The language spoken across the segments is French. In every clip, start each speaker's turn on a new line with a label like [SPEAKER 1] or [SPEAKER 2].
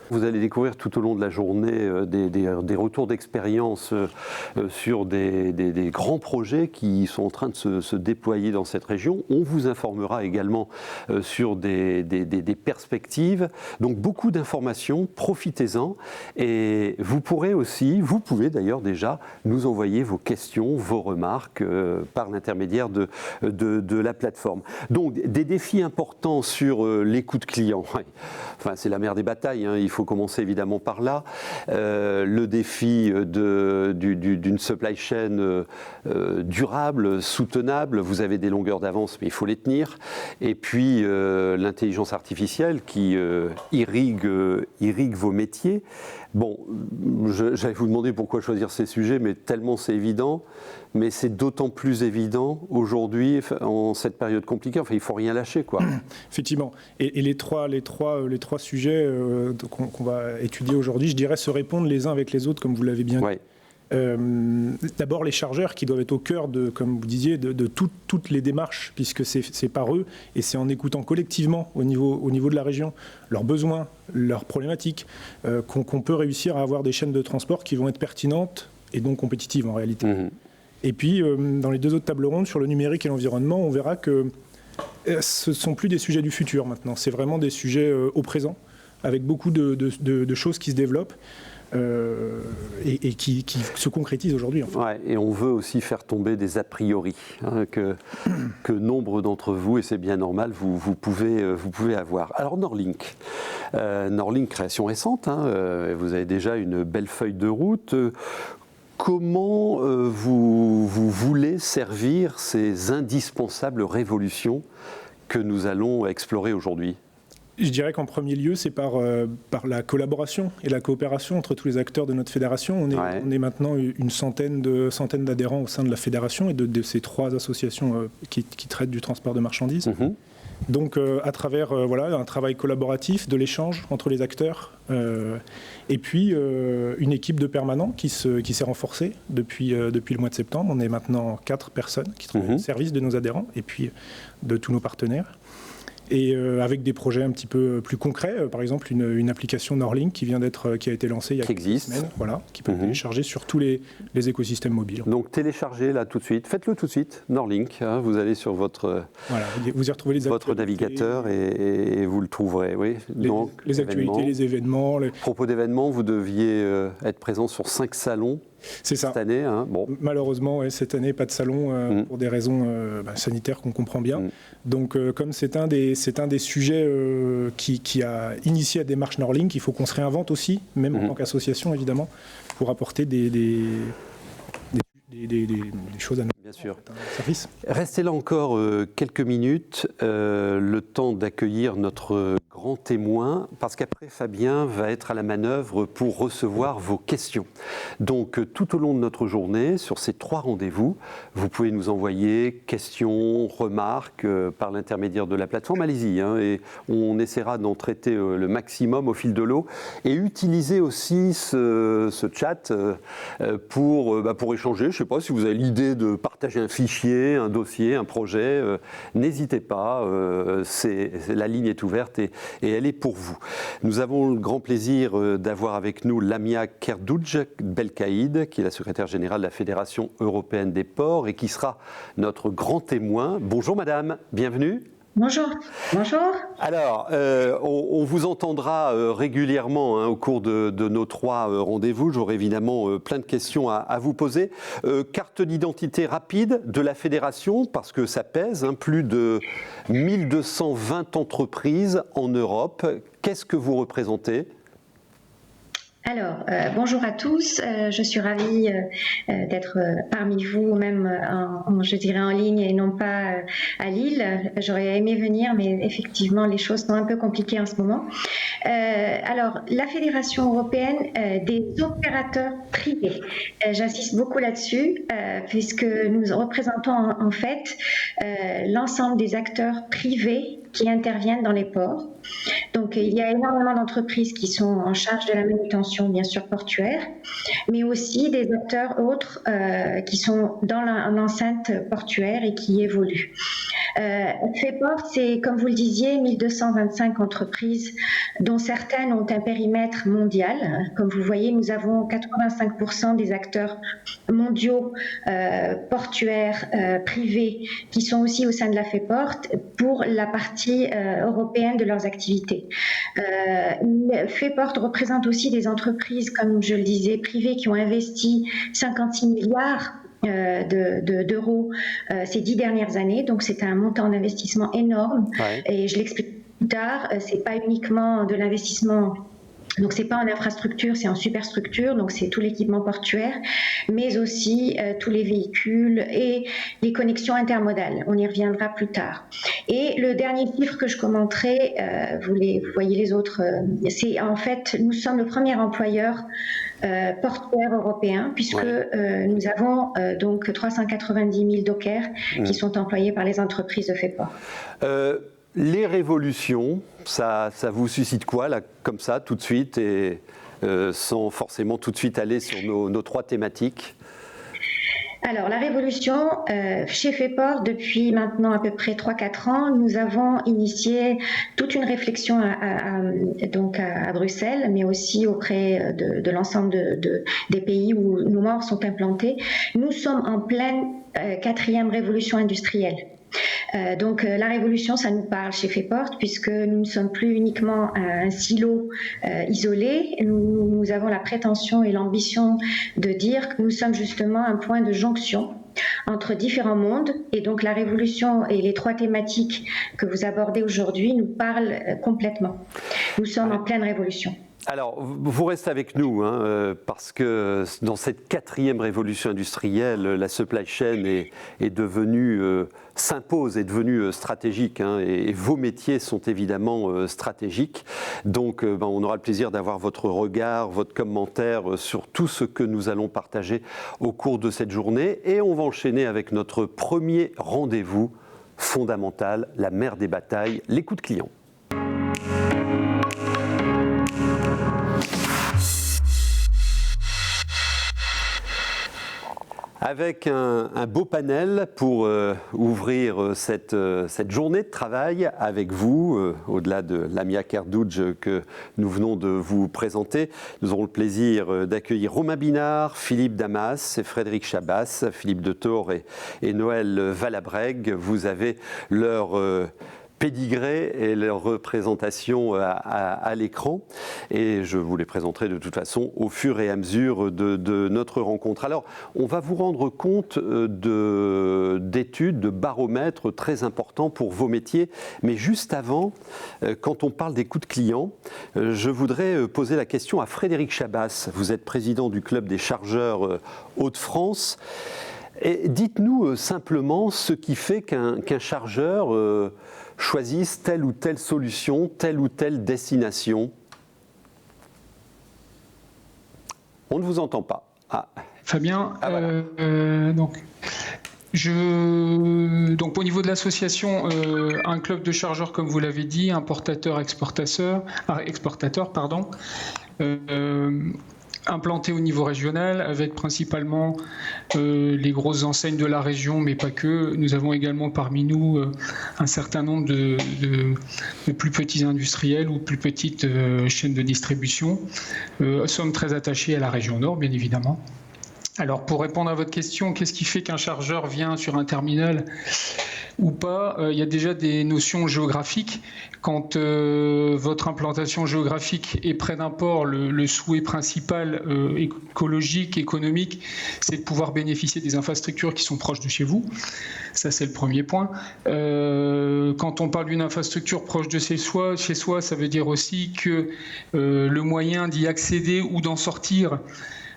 [SPEAKER 1] Vous allez découvrir tout au long de la journée des retours d'expérience sur des grands projets qui sont en train de se déployer dans cette région. On vous informera également sur des perspectives. Donc beaucoup d'informations, profitez-en. Et vous pouvez d'ailleurs déjà nous envoyer vos questions, vos remarques par l'intermédiaire de la plateforme. Donc des défis importants sur l'écoute client. Enfin, c'est la mère des batailles, hein. Il faut commencer évidemment par là. Le défi d'une supply chain durable, soutenable. Vous avez des longueurs d'avance, mais il faut les tenir. Et puis l'intelligence artificielle qui irrigue vos métiers. Bon, j'allais vous demander pourquoi choisir ces sujets, mais tellement c'est évident. Mais c'est d'autant plus évident aujourd'hui, en cette période compliquée. Enfin, il ne faut rien lâcher, quoi.
[SPEAKER 2] Effectivement. Et les trois sujets qu'on va étudier aujourd'hui, je dirais, se répondent les uns avec les autres, comme vous l'avez bien dit.
[SPEAKER 1] Ouais.
[SPEAKER 2] D'abord les chargeurs qui doivent être au cœur comme vous disiez, de toutes les démarches, puisque c'est par eux et c'est en écoutant collectivement au niveau de la région leurs besoins, leurs problématiques, qu'on peut réussir à avoir des chaînes de transport qui vont être pertinentes et donc compétitives en réalité. Mmh. Et puis dans les deux autres tables rondes sur le numérique et l'environnement, on verra que ce ne sont plus des sujets du futur maintenant, c'est vraiment des sujets au présent, avec beaucoup de choses qui se développent. Et qui se concrétise aujourd'hui. En fait.
[SPEAKER 1] Ouais, et on veut aussi faire tomber des a priori que nombre d'entre vous, et c'est bien normal, vous pouvez avoir. Alors Norlink, création récente, vous avez déjà une belle feuille de route. Comment vous voulez servir ces indispensables révolutions que nous allons explorer aujourd'hui ?
[SPEAKER 2] Je dirais qu'en premier lieu, c'est par la collaboration et la coopération entre tous les acteurs de notre fédération. On est maintenant une centaine d'adhérents au sein de la fédération et de ces 3 associations qui traitent du transport de marchandises. Mmh. Donc à travers un travail collaboratif, de l'échange entre les acteurs, et puis une équipe de permanents qui s'est renforcée depuis le mois de septembre. On est maintenant 4 personnes qui travaillent au service de nos adhérents et puis de tous nos partenaires. Et avec des projets un petit peu plus concrets, par exemple une application Norlink qui a été lancée il y a quelques semaines, qui peut être téléchargée sur tous les écosystèmes mobiles.
[SPEAKER 1] Donc téléchargez là tout de suite, faites-le tout de suite, Norlink, vous allez sur votre navigateur et vous le trouverez. Oui. Donc,
[SPEAKER 2] les actualités, les événements.
[SPEAKER 1] À propos d'événements, vous deviez être présent sur 5 salons.
[SPEAKER 2] C'est ça.
[SPEAKER 1] Cette année, bon.
[SPEAKER 2] Malheureusement, cette année, pas de salon pour des raisons sanitaires qu'on comprend bien. Donc, comme c'est un des sujets qui a initié la démarche Norlink, il faut qu'on se réinvente aussi, même en tant qu'association, évidemment, pour apporter des choses à notre service.
[SPEAKER 1] Restez là encore quelques minutes, le temps d'accueillir notre grand témoin, parce qu'après Fabien va être à la manœuvre pour recevoir vos questions. Donc tout au long de notre journée, sur ces 3 rendez-vous, vous pouvez nous envoyer questions, remarques par l'intermédiaire de la plateforme. Allez-y, et on essaiera d'en traiter le maximum au fil de l'eau et utiliser aussi ce chat pour échanger. Je ne sais pas si vous avez l'idée de partager un fichier, un dossier, un projet, n'hésitez pas, la ligne est ouverte et elle est pour vous. Nous avons le grand plaisir d'avoir avec nous Lamia Kerdouj Belkaïd, qui est la secrétaire générale de la Fédération européenne des ports et qui sera notre grand témoin. Bonjour madame, bienvenue.
[SPEAKER 3] Bonjour. Bonjour.
[SPEAKER 1] Alors, on vous entendra régulièrement au cours de nos 3 rendez-vous. J'aurai évidemment plein de questions à vous poser. Carte d'identité rapide de la fédération, parce que ça pèse, plus de 1220 entreprises en Europe. Qu'est-ce que vous représentez ?
[SPEAKER 3] Alors, bonjour à tous. Je suis ravie d'être parmi vous, même je dirais en ligne et non pas à Lille. J'aurais aimé venir, mais effectivement, les choses sont un peu compliquées en ce moment. Alors, la Fédération européenne des opérateurs privés. J'insiste beaucoup là-dessus, puisque nous représentons en fait l'ensemble des acteurs privés qui interviennent dans les ports. Donc, il y a énormément d'entreprises qui sont en charge de la manutention, bien sûr, portuaire, mais aussi des acteurs autres qui sont dans l'enceinte portuaire et qui évoluent. FEPORT, c'est, comme vous le disiez, 1225 entreprises, dont certaines ont un périmètre mondial. Comme vous voyez, nous avons 85% des acteurs mondiaux portuaires privés qui sont aussi au sein de la FEPORT pour la partie européenne de leurs activités. FEPORT représente aussi des entreprises, comme je le disais, privées qui ont investi 56 milliards d'euros ces 10 dernières années. Donc, c'est un montant d'investissement énorme. Ouais. Et je l'explique plus tard, c'est pas uniquement de l'investissement. Donc, c'est pas en infrastructure, c'est en superstructure, donc c'est tout l'équipement portuaire, mais aussi tous les véhicules et les connexions intermodales. On y reviendra plus tard. Et le dernier chiffre que je commenterai, vous voyez les autres, c'est en fait, nous sommes le premier employeur portuaire européen, puisque nous avons donc 390 000 dockers qui sont employés par les entreprises de FEPORT.
[SPEAKER 1] Les révolutions, ça vous suscite quoi, là, comme ça, tout de suite, et sans forcément tout de suite aller sur nos trois thématiques?
[SPEAKER 3] Alors, la révolution, chez FEPORT, depuis maintenant à peu près 3-4 ans, nous avons initié toute une réflexion à Bruxelles, mais aussi auprès de l'ensemble des pays où nos membres sont implantés. Nous sommes en pleine 4e révolution industrielle. Donc la révolution, ça nous parle chez FEPORT, puisque nous ne sommes plus uniquement un silo isolé. Nous avons la prétention et l'ambition de dire que nous sommes justement un point de jonction entre différents mondes, et donc la révolution et les trois thématiques que vous abordez aujourd'hui nous parlent complètement. Nous sommes en pleine révolution.
[SPEAKER 1] Alors, vous restez avec nous, parce que dans cette 4e révolution industrielle, la supply chain est devenue, s'impose, est devenue stratégique, et vos métiers sont évidemment stratégiques. Donc, on aura le plaisir d'avoir votre regard, votre commentaire sur tout ce que nous allons partager au cours de cette journée. Et on va enchaîner avec notre premier rendez-vous fondamental, la mère des batailles, l'écoute client. Avec un beau panel pour ouvrir cette journée de travail avec vous, au-delà de Lamia Kerdouj que nous venons de vous présenter. Nous aurons le plaisir d'accueillir Romain Binard, Philippe Damas et Frédéric Chabas, Philippe de Thor et Noël Valabrègue. Vous avez leur pédigré et leur représentation à l'écran, et je vous les présenterai de toute façon au fur et à mesure de notre rencontre. Alors, on va vous rendre compte d'études, de baromètres très importants pour vos métiers, mais juste avant, quand on parle d'écoute client, je voudrais poser la question à Frédéric Chabas. Vous êtes président du Club des chargeurs Hauts-de-France. Et dites-nous simplement ce qui fait qu'un chargeur choisissent telle ou telle solution, telle ou telle destination. On ne vous entend pas.
[SPEAKER 4] Fabien,
[SPEAKER 1] voilà.
[SPEAKER 4] Donc au niveau de l'association, un club de chargeurs, comme vous l'avez dit, importateur-exportateur, implanté au niveau régional, avec principalement les grosses enseignes de la région, mais pas que. Nous avons également parmi nous un certain nombre de plus petits industriels ou plus petites chaînes de distribution. Nous sommes très attachés à la région Nord, bien évidemment. Alors, pour répondre à votre question, qu'est-ce qui fait qu'un chargeur vient sur un terminal ou pas? Il y a déjà des notions géographiques. Quand votre implantation géographique est près d'un port, le souhait principal écologique, économique, c'est de pouvoir bénéficier des infrastructures qui sont proches de chez vous. Ça, c'est le premier point. Quand on parle d'une infrastructure proche de chez soi, ça veut dire aussi que le moyen d'y accéder ou d'en sortir,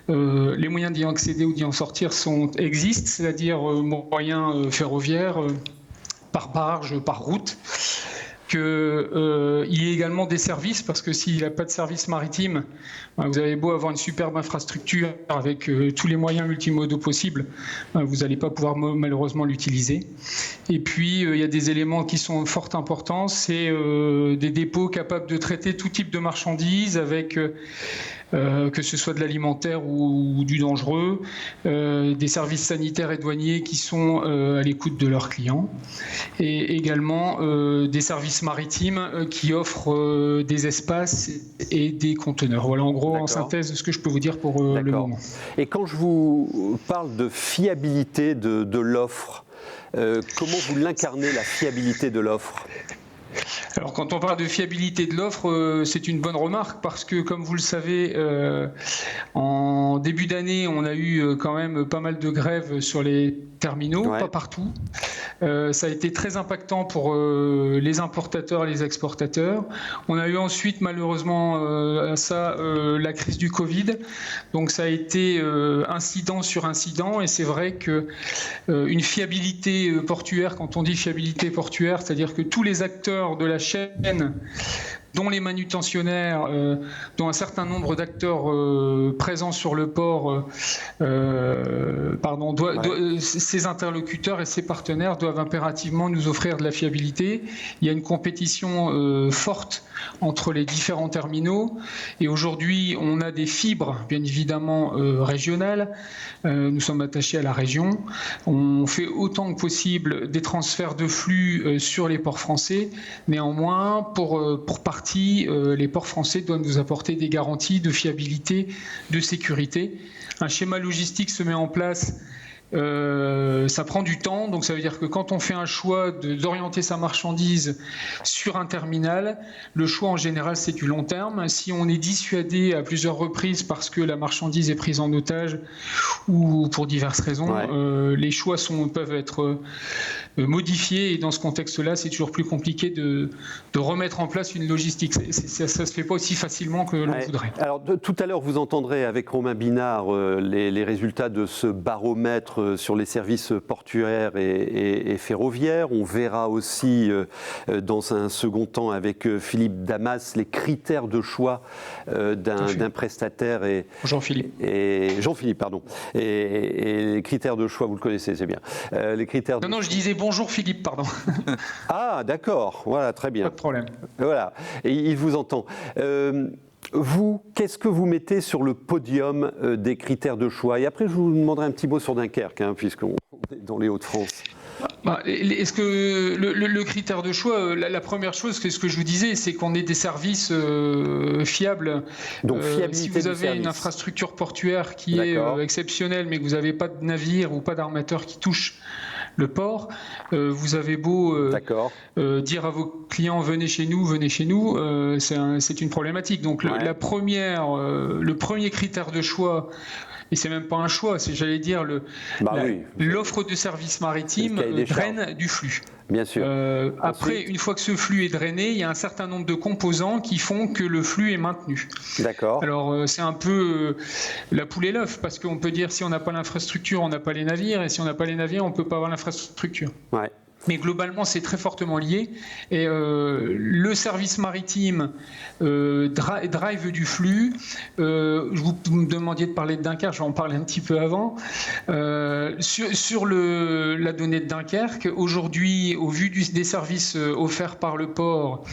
[SPEAKER 4] les moyens d'y accéder ou d'y en sortir existent, c'est-à-dire moyens ferroviaires, par barge, par route. qu'il y ait également des services, parce que s'il n'y a pas de service maritime, vous avez beau avoir une superbe infrastructure avec tous les moyens multimodaux possibles, vous n'allez pas pouvoir malheureusement l'utiliser. Et puis, il y a des éléments qui sont fort importants, c'est des dépôts capables de traiter tout type de marchandises avec... que ce soit de l'alimentaire ou du dangereux, des services sanitaires et douaniers qui sont à l'écoute de leurs clients, et également des services maritimes qui offrent des espaces et des conteneurs. Voilà en gros en synthèse ce que je peux vous dire pour le moment.
[SPEAKER 1] Et quand je vous parle de fiabilité de l'offre, comment vous l'incarnez, la fiabilité de l'offre ?
[SPEAKER 4] Alors quand on parle de fiabilité de l'offre, c'est une bonne remarque parce que comme vous le savez, en début d'année, on a eu quand même pas mal de grèves sur les terminaux, pas partout. Ça a été très impactant pour les importateurs et les exportateurs. On a eu ensuite malheureusement la crise du Covid. Donc ça a été incident sur incident et c'est vrai que une fiabilité portuaire, quand on dit fiabilité portuaire, c'est-à-dire que tous les acteurs de la chaîne, dont les manutentionnaires, dont un certain nombre d'acteurs présents sur le port, ces interlocuteurs et ces partenaires doivent impérativement nous offrir de la fiabilité. Il y a une compétition forte entre les différents terminaux et aujourd'hui on a des fibres bien évidemment régionales. Nous sommes attachés à la région. On fait autant que possible des transferts de flux sur les ports français. Néanmoins, pour partie, les ports français doivent nous apporter des garanties de fiabilité, de sécurité. Un schéma logistique se met en place. Ça prend du temps, donc ça veut dire que quand on fait un choix d'orienter sa marchandise sur un terminal, le choix en général c'est du long terme. Si on est dissuadé à plusieurs reprises parce que la marchandise est prise en otage ou pour diverses raisons, les choix peuvent être modifiés et dans ce contexte-là, c'est toujours plus compliqué de remettre en place une logistique. Ça se fait pas aussi facilement que l'on voudrait.
[SPEAKER 1] Alors tout à l'heure, vous entendrez avec Romain Binard les résultats de ce baromètre sur les services portuaires et ferroviaires. On verra aussi dans un second temps avec Philippe Damas les critères de choix d'un prestataire et Jean-Philippe, pardon. Et les critères de choix, vous le connaissez, c'est bien. Les critères.
[SPEAKER 4] Non, je disais bonjour Philippe, pardon.
[SPEAKER 1] Ah, d'accord. Voilà, très bien.
[SPEAKER 4] Pas de problème.
[SPEAKER 1] Voilà. Et il vous entend. Vous, qu'est-ce que vous mettez sur le podium des critères de choix ? Et après, je vous demanderai un petit mot sur Dunkerque, puisqu'on est dans les Hauts-de-France.
[SPEAKER 4] Est-ce que le critère de choix, la première chose, c'est ce que je vous disais, c'est qu'on ait des services fiables.
[SPEAKER 1] Donc,
[SPEAKER 4] si vous avez une infrastructure portuaire qui est exceptionnelle, mais que vous n'avez pas de navire ou pas d'armateur qui touche le port, vous avez beau dire à vos clients venez chez nous, c'est une problématique. Donc le premier critère de choix, et c'est même pas un choix, c'est j'allais dire l'offre de services maritimes draine du flux.
[SPEAKER 1] Bien sûr.
[SPEAKER 4] Après, une fois que ce flux est drainé, il y a un certain nombre de composants qui font que le flux est maintenu.
[SPEAKER 1] D'accord.
[SPEAKER 4] Alors, c'est un peu la poule et l'œuf, parce qu'on peut dire si on n'a pas l'infrastructure, on n'a pas les navires, et si on n'a pas les navires, on ne peut pas avoir l'infrastructure. Ouais. Mais globalement, c'est très fortement lié. Et le service maritime drive du flux. Vous me demandiez de parler de Dunkerque, je vais en parler un petit peu avant. Sur la donnée de Dunkerque, aujourd'hui, au vu des services offerts par le port,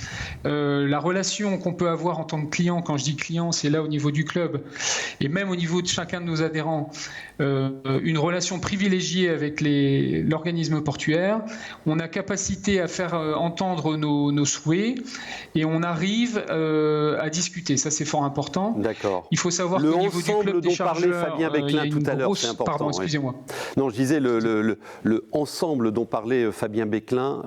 [SPEAKER 4] la relation qu'on peut avoir en tant que client, quand je dis client, c'est là au niveau du club, et même au niveau de chacun de nos adhérents, une relation privilégiée avec l'organisme portuaire. On a capacité à faire entendre nos souhaits et on arrive à discuter. Ça, c'est fort important.
[SPEAKER 1] D'accord.
[SPEAKER 4] Il faut savoir qu'au niveau du club des chargeurs,
[SPEAKER 1] Fabien Beclin tout à l'heure, c'est important.
[SPEAKER 4] Pardon, excusez-moi.
[SPEAKER 1] Non, je disais le ensemble dont parlait Fabien Beclin,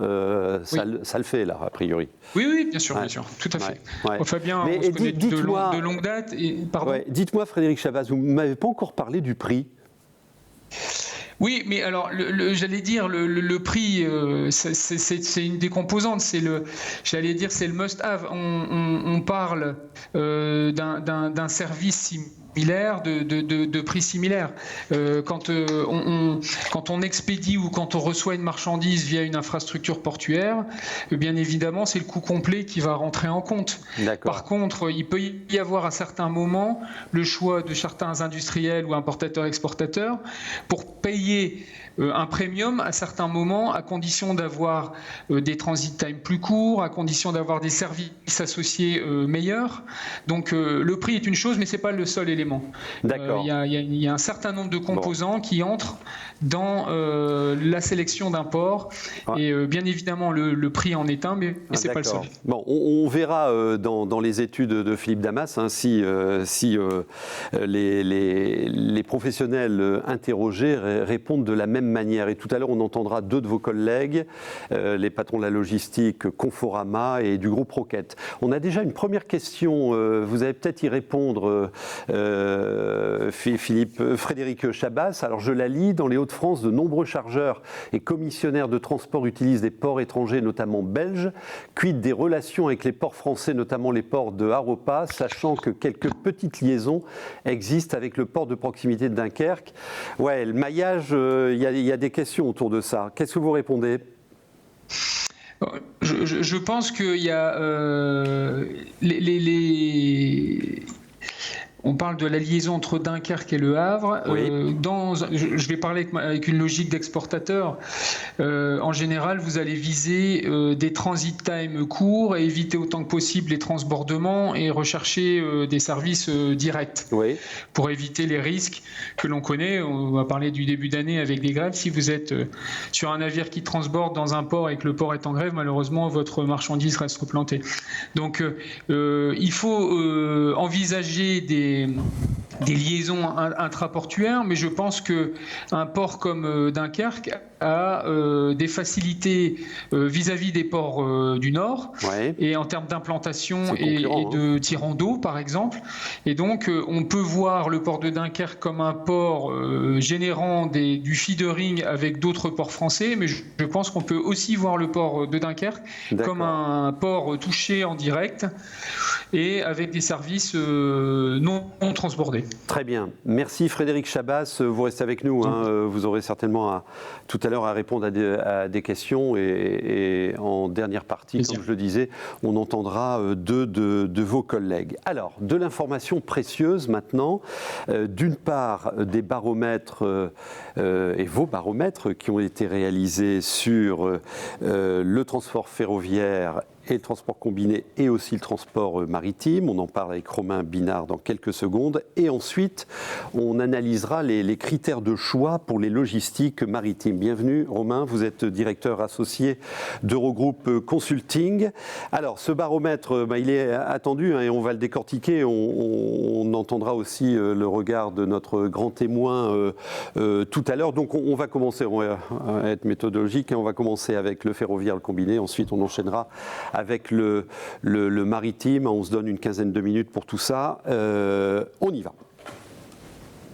[SPEAKER 1] ça le fait là, a priori.
[SPEAKER 4] Oui, bien sûr, tout à fait. Ouais. Fabien, on se connaît de longue date.
[SPEAKER 1] Dites-moi, Frédéric Chabas, vous ne m'avez pas encore parlé du prix.
[SPEAKER 4] Oui, mais alors, j'allais dire, le prix, c'est une des composantes, c'est le must-have. On parle d'un service de prix similaires. Quand on expédie ou quand on reçoit une marchandise via une infrastructure portuaire, bien évidemment, c'est le coût complet qui va rentrer en compte. Par contre, il peut y avoir à certains moments le choix de certains industriels ou importateurs-exportateurs pour payer un premium à certains moments, à condition d'avoir des transit time plus courts, à condition d'avoir des services associés meilleurs. Donc le prix est une chose, mais ce n'est pas le seul élément. Il y a un certain nombre de composants qui entrent dans la sélection d'un port. Et bien évidemment, le prix en est un, mais ce n'est pas le seul.
[SPEAKER 1] Bon, on verra dans les études de Philippe Damas si les professionnels interrogés répondent de la même manière. Et tout à l'heure, on entendra deux de vos collègues, les patrons de la logistique Conforama et du groupe Roquette. On a déjà une première question. Vous allez peut-être y répondre, Frédéric Chabas. Alors, je la lis. Dans les Hauts-de-France, de nombreux chargeurs et commissionnaires de transport utilisent des ports étrangers, notamment belges. Quid des relations avec les ports français, notamment les ports de Haropa, sachant que quelques petites liaisons existent avec le port de proximité de Dunkerque. Ouais, le maillage, il y a des questions autour de ça. Qu'est-ce que vous répondez ?
[SPEAKER 4] Je pense qu'il y a on parle de la liaison entre Dunkerque et Le Havre. Oui. Je vais parler avec une logique d'exportateur. En général, vous allez viser des transit time courts et éviter autant que possible les transbordements et rechercher des services directs pour éviter les risques que l'on connaît. On va parler du début d'année avec des grèves. Si vous êtes sur un navire qui transborde dans un port et que le port est en grève, malheureusement, votre marchandise reste plantée. Donc, il faut envisager des liaisons intraportuaires, mais je pense qu'un port comme Dunkerque a des facilités vis-à-vis des ports du Nord et en termes d'implantation et de tirant d'eau, par exemple. Et donc, on peut voir le port de Dunkerque comme un port générant du feedering avec d'autres ports français, mais je pense qu'on peut aussi voir le port de Dunkerque comme un port touché en direct et avec des services non transbordés.
[SPEAKER 1] Très bien. Merci Frédéric Chabas. Vous restez avec nous. Vous aurez certainement tout à l'heure à répondre à des questions. Et en dernière partie, comme je le disais, on entendra deux de vos collègues. Alors, de l'information précieuse maintenant. D'une part, des baromètres et vos baromètres qui ont été réalisés sur le transport ferroviaire et le transport combiné et aussi le transport maritime. On en parle avec Romain Binard dans quelques secondes. Et ensuite, on analysera les critères de choix pour les logistiques maritimes. Bienvenue Romain, vous êtes directeur associé d'Eurogroupe Consulting. Alors ce baromètre, il est attendu et on va le décortiquer. On entendra aussi le regard de notre grand témoin tout à l'heure. Donc on va commencer, on va être méthodologique, on va commencer avec le ferroviaire, le combiné. Ensuite on enchaînera avec le maritime. On se donne une quinzaine de minutes pour tout ça. On y va.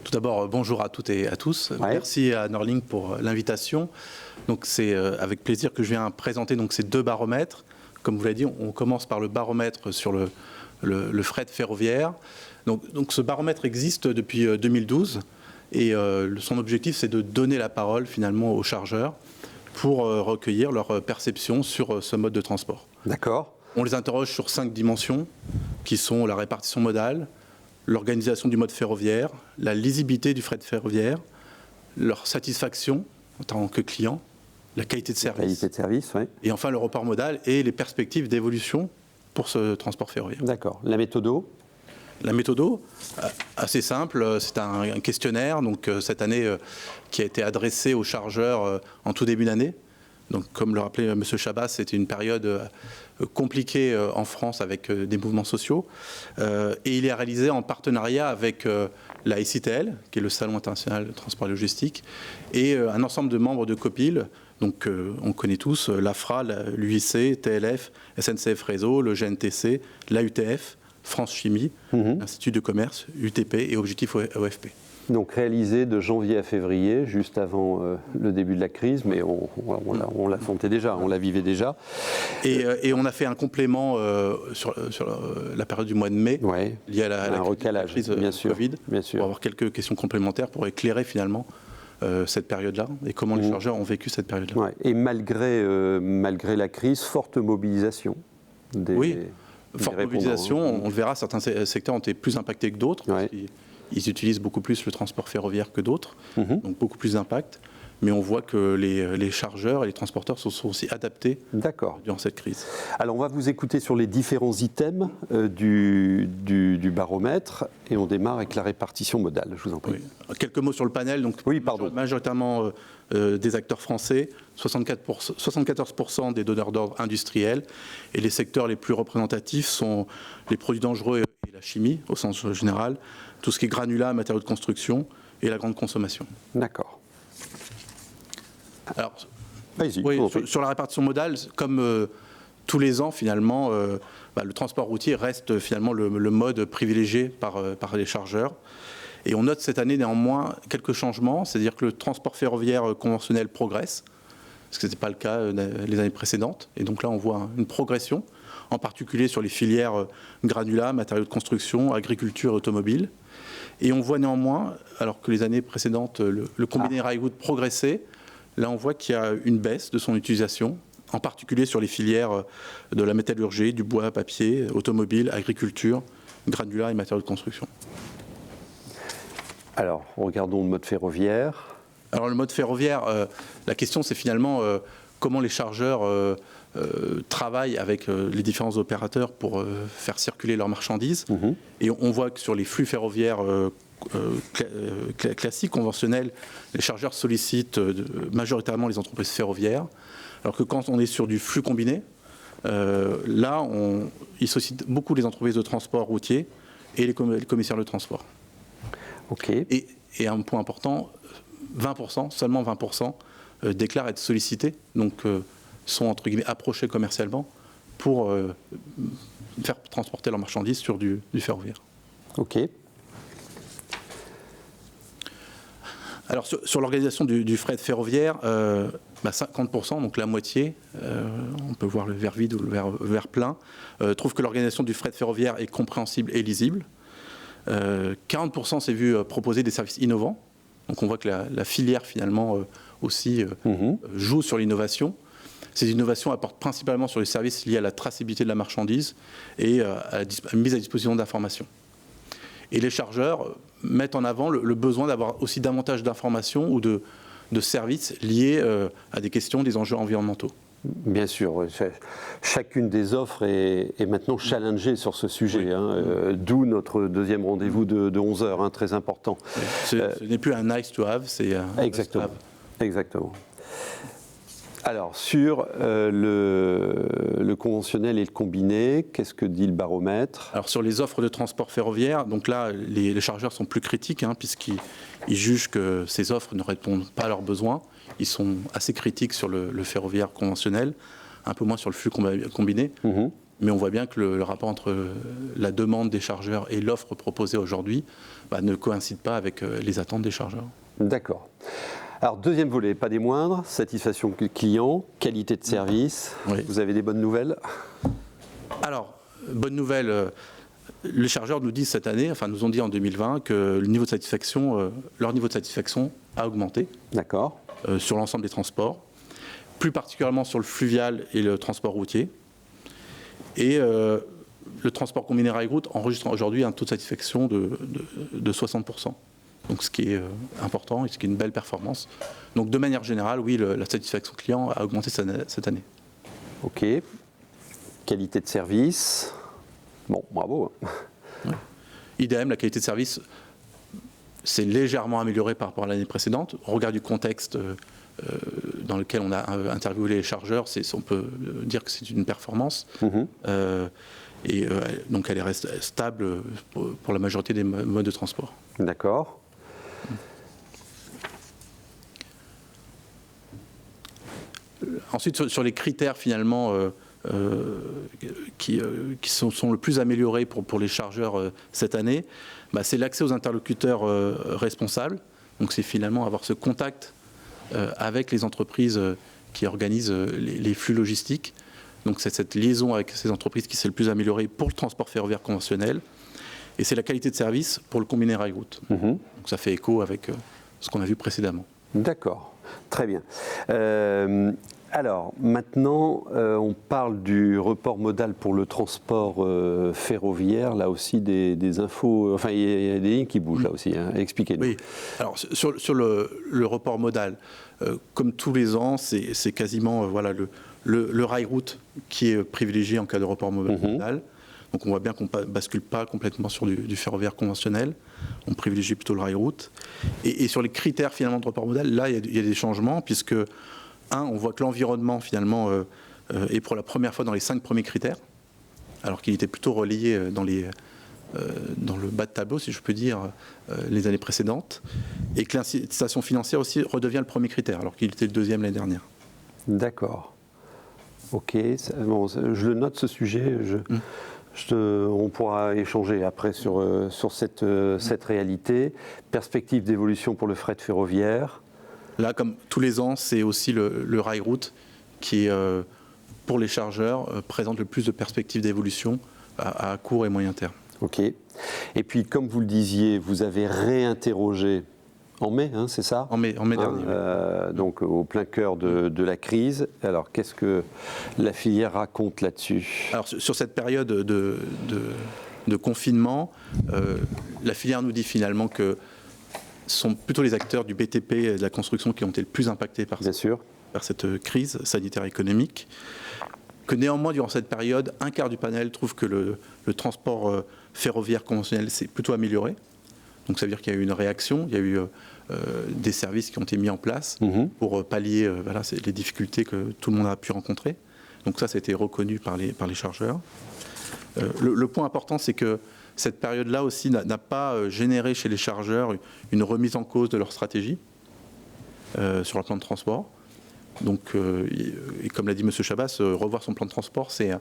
[SPEAKER 5] Tout d'abord, bonjour à toutes et à tous. Merci à Norlink pour l'invitation. Donc c'est avec plaisir que je viens présenter donc, ces deux baromètres. Comme vous l'avez dit, on commence par le baromètre sur le fret ferroviaire. Donc ce baromètre existe depuis 2012 et son objectif, c'est de donner la parole finalement aux chargeurs pour recueillir leur perception sur ce mode de transport.
[SPEAKER 1] D'accord.
[SPEAKER 5] On les interroge sur 5 dimensions, qui sont la répartition modale, l'organisation du mode ferroviaire, la lisibilité du fret ferroviaire, leur satisfaction en tant que client, la qualité de service, et enfin le report modal et les perspectives d'évolution pour ce transport ferroviaire.
[SPEAKER 1] D'accord. La méthodo ?
[SPEAKER 5] La méthodo, assez simple, c'est un questionnaire donc, cette année qui a été adressé aux chargeurs en tout début d'année. Donc, comme le rappelait M. Chabas, c'était une période compliquée en France avec des mouvements sociaux. Et il est réalisé en partenariat avec la SITL, qui est le Salon international de transport et logistique, et un ensemble de membres de COPIL. Donc, on connaît tous l'AFRA, l'UIC, TLF, SNCF Réseau, le GNTC, l'AUTF, France Chimie, l'Institut de commerce, UTP et Objectif OFP.
[SPEAKER 1] Donc réalisé de janvier à février, juste avant le début de la crise, mais on la sentait déjà, on la vivait déjà.
[SPEAKER 5] Et on a fait un complément sur la période du mois de mai, lié à la
[SPEAKER 1] recalage,
[SPEAKER 5] crise
[SPEAKER 1] bien sûr,
[SPEAKER 5] Covid,
[SPEAKER 1] bien sûr.
[SPEAKER 5] pour avoir quelques questions complémentaires pour éclairer finalement cette période-là et comment les chargeurs ont vécu cette période-là.
[SPEAKER 1] Ouais. Et malgré la crise, forte mobilisation
[SPEAKER 5] Oui, forte mobilisation, on le verra, certains secteurs ont été plus impactés que d'autres. Ils utilisent beaucoup plus le transport ferroviaire que d'autres, donc beaucoup plus d'impact. Mais on voit que les chargeurs et les transporteurs se sont aussi adaptés durant cette crise.
[SPEAKER 1] Alors on va vous écouter sur les différents items du baromètre et on démarre avec la répartition modale, je vous en prie.
[SPEAKER 5] Oui. Quelques mots sur le panel. Donc, majoritairement des acteurs français, 74% des donneurs d'ordre industriels, et les secteurs les plus représentatifs sont les produits dangereux et la chimie au sens général, tout ce qui est granulat, matériaux de construction et la grande consommation.
[SPEAKER 1] D'accord.
[SPEAKER 5] Alors, sur la répartition modale, comme tous les ans finalement, le transport routier reste finalement le mode privilégié par les chargeurs. Et on note cette année néanmoins quelques changements, c'est-à-dire que le transport ferroviaire conventionnel progresse, parce que ce n'était pas le cas les années précédentes. Et donc là, on voit une progression, en particulier sur les filières granulat, matériaux de construction, agriculture et automobile. Et on voit néanmoins, alors que les années précédentes, le combiné rail-route progressait, là on voit qu'il y a une baisse de son utilisation, en particulier sur les filières de la métallurgie, du bois, papier, automobile, agriculture, granulat et matériaux de construction.
[SPEAKER 1] Alors, regardons le mode ferroviaire.
[SPEAKER 5] Alors le mode ferroviaire, la question c'est finalement comment les chargeurs travaillent avec les différents opérateurs pour faire circuler leurs marchandises. Et on voit que sur les flux ferroviaires classiques, conventionnels, les chargeurs sollicitent majoritairement les entreprises ferroviaires, alors que quand on est sur du flux combiné, là, ils sollicitent beaucoup les entreprises de transport routier et les commissaires de transport. Et un point important, 20%, seulement 20% déclarent être sollicités, donc sont entre guillemets approchés commercialement pour faire transporter leurs marchandises sur du ferroviaire. Alors sur l'organisation du fret ferroviaire, 50%, donc la moitié, on peut voir le verre vide ou le verre plein, trouve que l'organisation du fret ferroviaire est compréhensible et lisible. 40% s'est vu proposer des services innovants. Donc on voit que la filière finalement aussi joue sur l'innovation. Ces innovations apportent principalement sur les services liés à la traçabilité de la marchandise et à la mise à disposition d'informations. Et les chargeurs mettent en avant le besoin d'avoir aussi davantage d'informations ou de services liés à des questions, des enjeux environnementaux.
[SPEAKER 1] Bien sûr, chacune des offres est maintenant challengée sur ce sujet, d'où notre deuxième rendez-vous de 11h, très important.
[SPEAKER 5] Ce n'est plus un nice to have, c'est un must have.
[SPEAKER 1] Exactement. Alors, sur le conventionnel et le combiné, qu'est-ce que dit le baromètre?
[SPEAKER 5] Alors, sur les offres de transport ferroviaire, donc là, les chargeurs sont plus critiques, puisqu'ils jugent que ces offres ne répondent pas à leurs besoins. Ils sont assez critiques sur le ferroviaire conventionnel, un peu moins sur le flux combiné. Mais on voit bien que le rapport entre la demande des chargeurs et l'offre proposée aujourd'hui ne coïncide pas avec les attentes des chargeurs.
[SPEAKER 1] D'accord. Alors, deuxième volet, pas des moindres, satisfaction client, qualité de service. Vous avez des bonnes nouvelles?
[SPEAKER 5] Alors, bonne nouvelle, les chargeurs nous disent cette année, nous ont dit en 2020 que leur niveau de satisfaction a augmenté.
[SPEAKER 1] D'accord.
[SPEAKER 5] Sur l'ensemble des transports, plus particulièrement sur le fluvial et le transport routier. Et le transport combiné rail-route enregistre aujourd'hui un taux de satisfaction de 60%. Donc ce qui est important et ce qui est une belle performance. Donc de manière générale, oui, la satisfaction client a augmenté cette année.
[SPEAKER 1] Ok. Qualité de service. Bon, bravo.
[SPEAKER 5] Idem, la qualité de service s'est légèrement améliorée par rapport à l'année précédente. Au regard du contexte dans lequel on a interviewé les chargeurs, on peut dire que c'est une performance. Donc elle reste stable pour la majorité des modes de transport.
[SPEAKER 1] D'accord.
[SPEAKER 5] Ensuite, sur les critères finalement qui sont le plus améliorés pour les chargeurs cette année, c'est l'accès aux interlocuteurs responsables. Donc c'est finalement avoir ce contact avec les entreprises qui organisent les flux logistiques. Donc c'est cette liaison avec ces entreprises qui s'est le plus améliorée pour le transport ferroviaire conventionnel. Et c'est la qualité de service pour le combiné rail-route. Donc ça fait écho avec ce qu'on a vu précédemment.
[SPEAKER 1] D'accord, très bien. Alors, maintenant, on parle du report modal pour le transport ferroviaire. Là aussi, des infos... Enfin, il y a des lignes qui bougent, là aussi. Hein. Expliquez-nous.
[SPEAKER 5] Oui. Alors, sur le report modal, comme tous les ans, c'est quasiment le rail-route qui est privilégié en cas de report modal. Donc, on voit bien qu'on ne bascule pas complètement sur du ferroviaire conventionnel. On privilégie plutôt le rail-route. Et sur les critères, finalement, de report modal, là, il y a des changements, puisque... on voit que l'environnement, finalement, est pour la première fois dans les 5 premiers critères, alors qu'il était plutôt relayé dans le bas de tableau, si je peux dire, les années précédentes, et que l'incitation financière aussi redevient le premier critère, alors qu'il était le 2e l'année dernière.
[SPEAKER 1] D'accord. Ok, bon, je le note, ce sujet. On pourra échanger après sur cette réalité. Perspective d'évolution pour le fret ferroviaire.
[SPEAKER 5] Là, comme tous les ans, c'est aussi le rail-route qui, pour les chargeurs, présente le plus de perspectives d'évolution à court et moyen terme.
[SPEAKER 1] Ok. Et puis, comme vous le disiez, vous avez réinterrogé en mai, hein, c'est ça ?
[SPEAKER 5] En mai dernier.
[SPEAKER 1] Donc, au plein cœur de la crise. Alors, qu'est-ce que la filière raconte là-dessus ?
[SPEAKER 5] Alors, sur cette période de confinement, la filière nous dit finalement que ce sont plutôt les acteurs du BTP et de la construction qui ont été le plus impactés par cette crise sanitaire économique. Que néanmoins, durant cette période, un quart du panel trouve que le transport ferroviaire conventionnel s'est plutôt amélioré. Donc ça veut dire qu'il y a eu une réaction, il y a eu des services qui ont été mis en place pour pallier les difficultés que tout le monde a pu rencontrer. Donc ça a été reconnu par les chargeurs. Le point important, c'est que cette période-là aussi n'a pas généré chez les chargeurs une remise en cause de leur stratégie sur le plan de transport. Donc, et comme l'a dit M. Chabas, revoir son plan de transport, c'est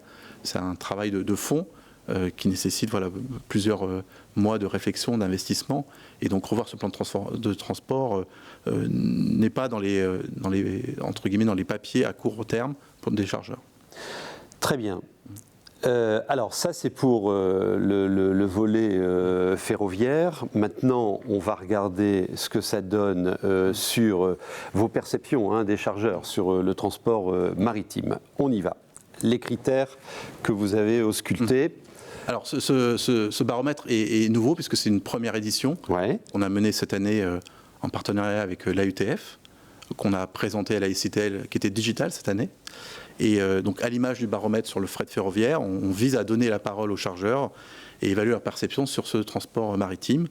[SPEAKER 5] un travail de fond qui nécessite plusieurs mois de réflexion, d'investissement. Et donc revoir ce plan de transport n'est pas dans les papiers à court terme pour des chargeurs.
[SPEAKER 1] Très bien. Alors ça c'est pour le volet ferroviaire. Maintenant on va regarder ce que ça donne sur vos perceptions des chargeurs sur le transport maritime. On y va. Les critères que vous avez auscultés.
[SPEAKER 5] Alors ce baromètre est nouveau puisque c'est une première édition qu'on a menée cette année en partenariat avec l'AUTF, qu'on a présenté à la ICTL, qui était digitale cette année. Et donc, à l'image du baromètre sur le fret ferroviaire, on vise à donner la parole aux chargeurs et évaluer leur perception sur ce transport maritime.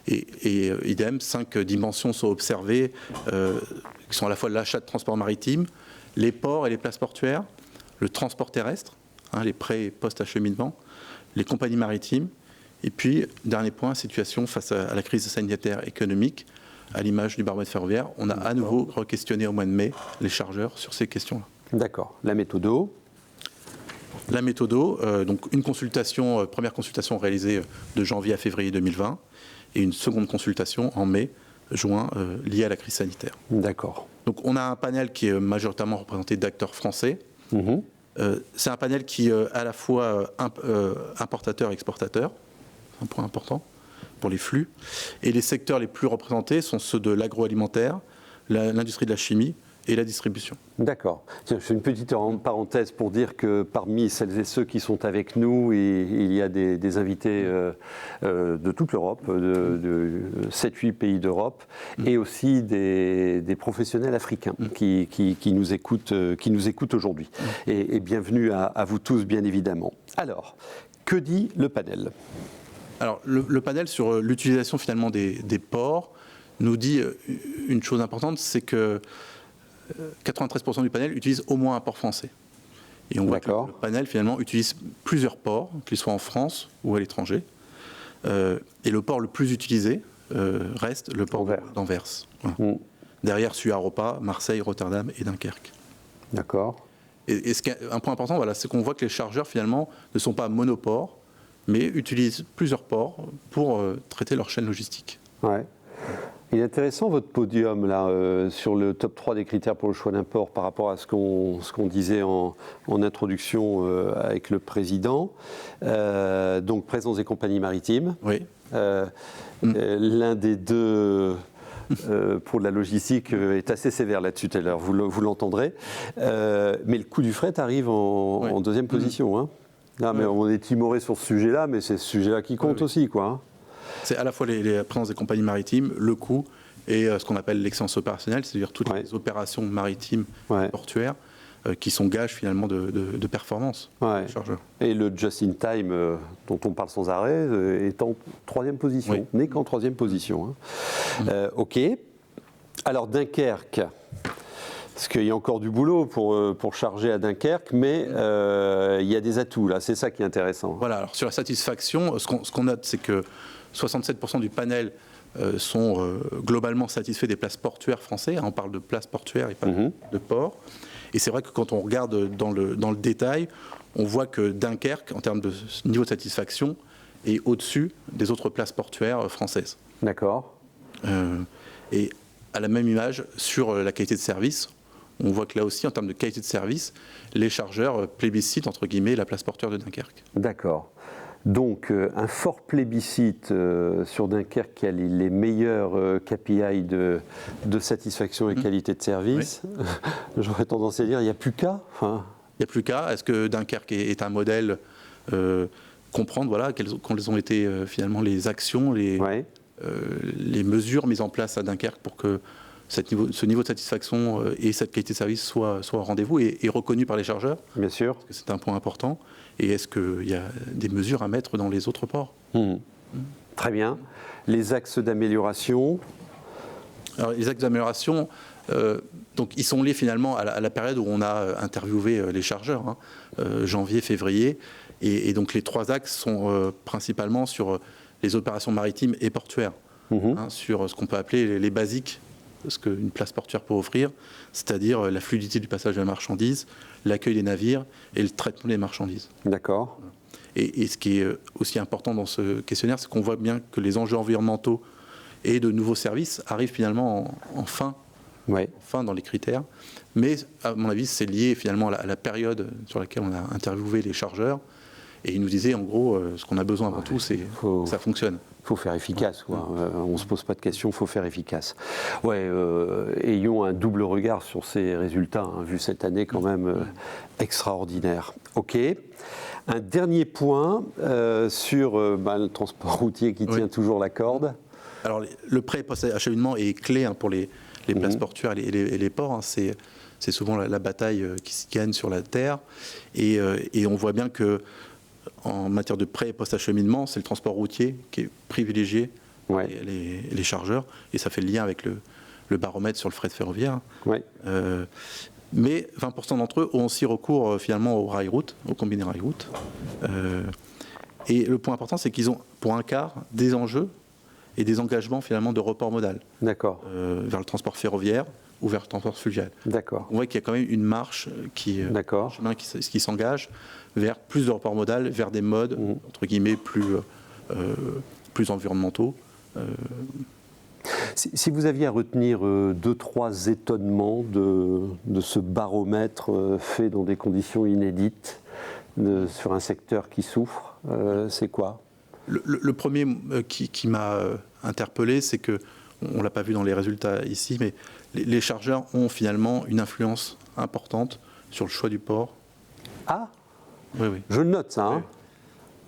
[SPEAKER 5] Et idem, 5 dimensions sont observées, qui sont à la fois l'achat de transport maritime, les ports et les places portuaires, le transport terrestre, les pré- et post-acheminement, les compagnies maritimes, et puis, dernier point, situation face à la crise sanitaire économique. À l'image du baromètre ferroviaire, on a à nouveau re-questionné au mois de mai les chargeurs sur ces questions-là.
[SPEAKER 1] D'accord. La méthodo.
[SPEAKER 5] La méthodo, donc une consultation, première consultation réalisée de janvier à février 2020 et une seconde consultation en mai-juin liée à la crise sanitaire.
[SPEAKER 1] D'accord.
[SPEAKER 5] Donc on a un panel qui est majoritairement représenté d'acteurs français. C'est un panel qui est à la fois importateur et exportateur, un point important pour les flux. Et les secteurs les plus représentés sont ceux de l'agroalimentaire, l'industrie de la chimie et la distribution. D'accord.
[SPEAKER 1] Je fais une petite parenthèse pour dire que parmi celles et ceux qui sont avec nous, il y a des invités de toute l'Europe, de 7-8 pays d'Europe, et aussi des professionnels africains qui nous écoutent aujourd'hui. Et bienvenue à vous tous, bien évidemment. Alors, que dit le panel ?
[SPEAKER 5] Alors, le panel sur l'utilisation finalement des ports nous dit une chose importante, c'est que 93% du panel utilise au moins un port français. Et on voit que le panel, finalement, utilise plusieurs ports, qu'ils soient en France ou à l'étranger. Et le port le plus utilisé reste le port d'Anvers. Voilà. Derrière, Suez, Europa, Marseille, Rotterdam et Dunkerque.
[SPEAKER 1] D'accord.
[SPEAKER 5] Et un point important, voilà, c'est qu'on voit que les chargeurs, finalement, ne sont pas monoports, mais utilisent plusieurs ports pour traiter leur chaîne logistique.
[SPEAKER 1] Ouais. Il est intéressant votre podium là, sur le top 3 des critères pour le choix d'un port par rapport à ce qu'on disait en introduction avec le président. Donc présence des compagnies maritimes.
[SPEAKER 5] Oui.
[SPEAKER 1] L'un des deux pour la logistique est assez sévère là-dessus tout à l'heure, vous l'entendrez. Mais le coût du fret arrive en deuxième position. Hein. Non, mais on est timoré sur ce sujet-là, mais c'est ce sujet-là qui compte aussi, quoi. Hein.
[SPEAKER 5] C'est à la fois la présence des compagnies maritimes, le coût et ce qu'on appelle l'excellence opérationnelle, c'est-à-dire toutes les opérations maritimes portuaires qui sont gages finalement de performance des chargeurs.
[SPEAKER 1] Et le just-in-time dont on parle sans arrêt est en troisième position, n'est qu'en troisième position. Hein. OK. Alors Dunkerque. Parce qu'il y a encore du boulot pour charger à Dunkerque, mais il y a des atouts là, c'est ça qui est intéressant.
[SPEAKER 5] Voilà, alors sur la satisfaction, ce qu'on note, c'est que 67% du panel sont globalement satisfaits des places portuaires français. On parle de places portuaires et pas de ports. Et c'est vrai que quand on regarde dans le détail, on voit que Dunkerque, en termes de niveau de satisfaction, est au-dessus des autres places portuaires françaises.
[SPEAKER 1] D'accord.
[SPEAKER 5] Et à la même image, sur la qualité de service, on voit que là aussi, en termes de qualité de service, les chargeurs plébiscitent, entre guillemets, la place portuaire de Dunkerque.
[SPEAKER 1] D'accord. Donc, un fort plébiscite sur Dunkerque qui a les meilleurs KPI de satisfaction et qualité de service. Oui. J'aurais tendance à dire, il n'y a plus qu'à. Enfin...
[SPEAKER 5] Il n'y a plus qu'à. Est-ce que Dunkerque est un modèle comprendre voilà, quelles ont été finalement les actions, les mesures mises en place à Dunkerque pour que ce niveau de satisfaction et cette qualité de service soient au rendez-vous et reconnu par les chargeurs.
[SPEAKER 1] Bien sûr.
[SPEAKER 5] Parce que c'est un point important. Et est-ce qu'il y a des mesures à mettre dans les autres ports ?
[SPEAKER 1] Très bien. Les axes d'amélioration ?
[SPEAKER 5] Alors, les axes d'amélioration, donc, ils sont liés finalement à la période où on a interviewé les chargeurs, hein, janvier, février. Et donc les trois axes sont principalement sur les opérations maritimes et portuaires, hein, sur ce qu'on peut appeler les basiques, ce qu'une place portuaire peut offrir, c'est-à-dire la fluidité du passage de la marchandise, l'accueil des navires et le traitement des marchandises.
[SPEAKER 1] D'accord.
[SPEAKER 5] Et ce qui est aussi important dans ce questionnaire, c'est qu'on voit bien que les enjeux environnementaux et de nouveaux services arrivent finalement en fin dans les critères. Mais à mon avis, c'est lié finalement à la période sur laquelle on a interviewé les chargeurs. Et ils nous disaient, en gros, ce qu'on a besoin avant tout, c'est que ça fonctionne.
[SPEAKER 1] Il faut faire efficace, quoi. On ne se pose pas de questions, il faut faire efficace. Ayons un double regard sur ces résultats, hein, vu cette année quand même extraordinaire. OK. Un dernier point sur le transport routier qui tient toujours la corde.
[SPEAKER 5] Alors, le pré- et post-acheminement est clé pour les places portuaires et les ports. Hein. C'est souvent la bataille qui se gagne sur la terre. Et on voit bien que en matière de pré- et post-acheminement, c'est le transport routier qui est privilégié par les chargeurs. Et ça fait le lien avec le baromètre sur le fret ferroviaire. Mais 20% d'entre eux ont aussi recours finalement au rail-route, au combiné rail-route. Et le point important, c'est qu'ils ont pour un quart des enjeux et des engagements finalement de report modal.
[SPEAKER 1] D'accord.
[SPEAKER 5] Vers le transport ferroviaire ou vers le transport fluvial.
[SPEAKER 1] D'accord.
[SPEAKER 5] On voit qu'il y a quand même une marche un chemin qui s'engage vers plus de report modal, vers des modes entre guillemets plus environnementaux.
[SPEAKER 1] Si vous aviez à retenir 2-3 étonnements de ce baromètre fait dans des conditions inédites sur un secteur qui souffre, c'est quoi ?
[SPEAKER 5] Le premier qui m'a interpellé, c'est que, on ne l'a pas vu dans les résultats ici, mais les chargeurs ont finalement une influence importante sur le choix du port.
[SPEAKER 1] Ah ?
[SPEAKER 5] Oui.
[SPEAKER 1] Je le note ça. Hein.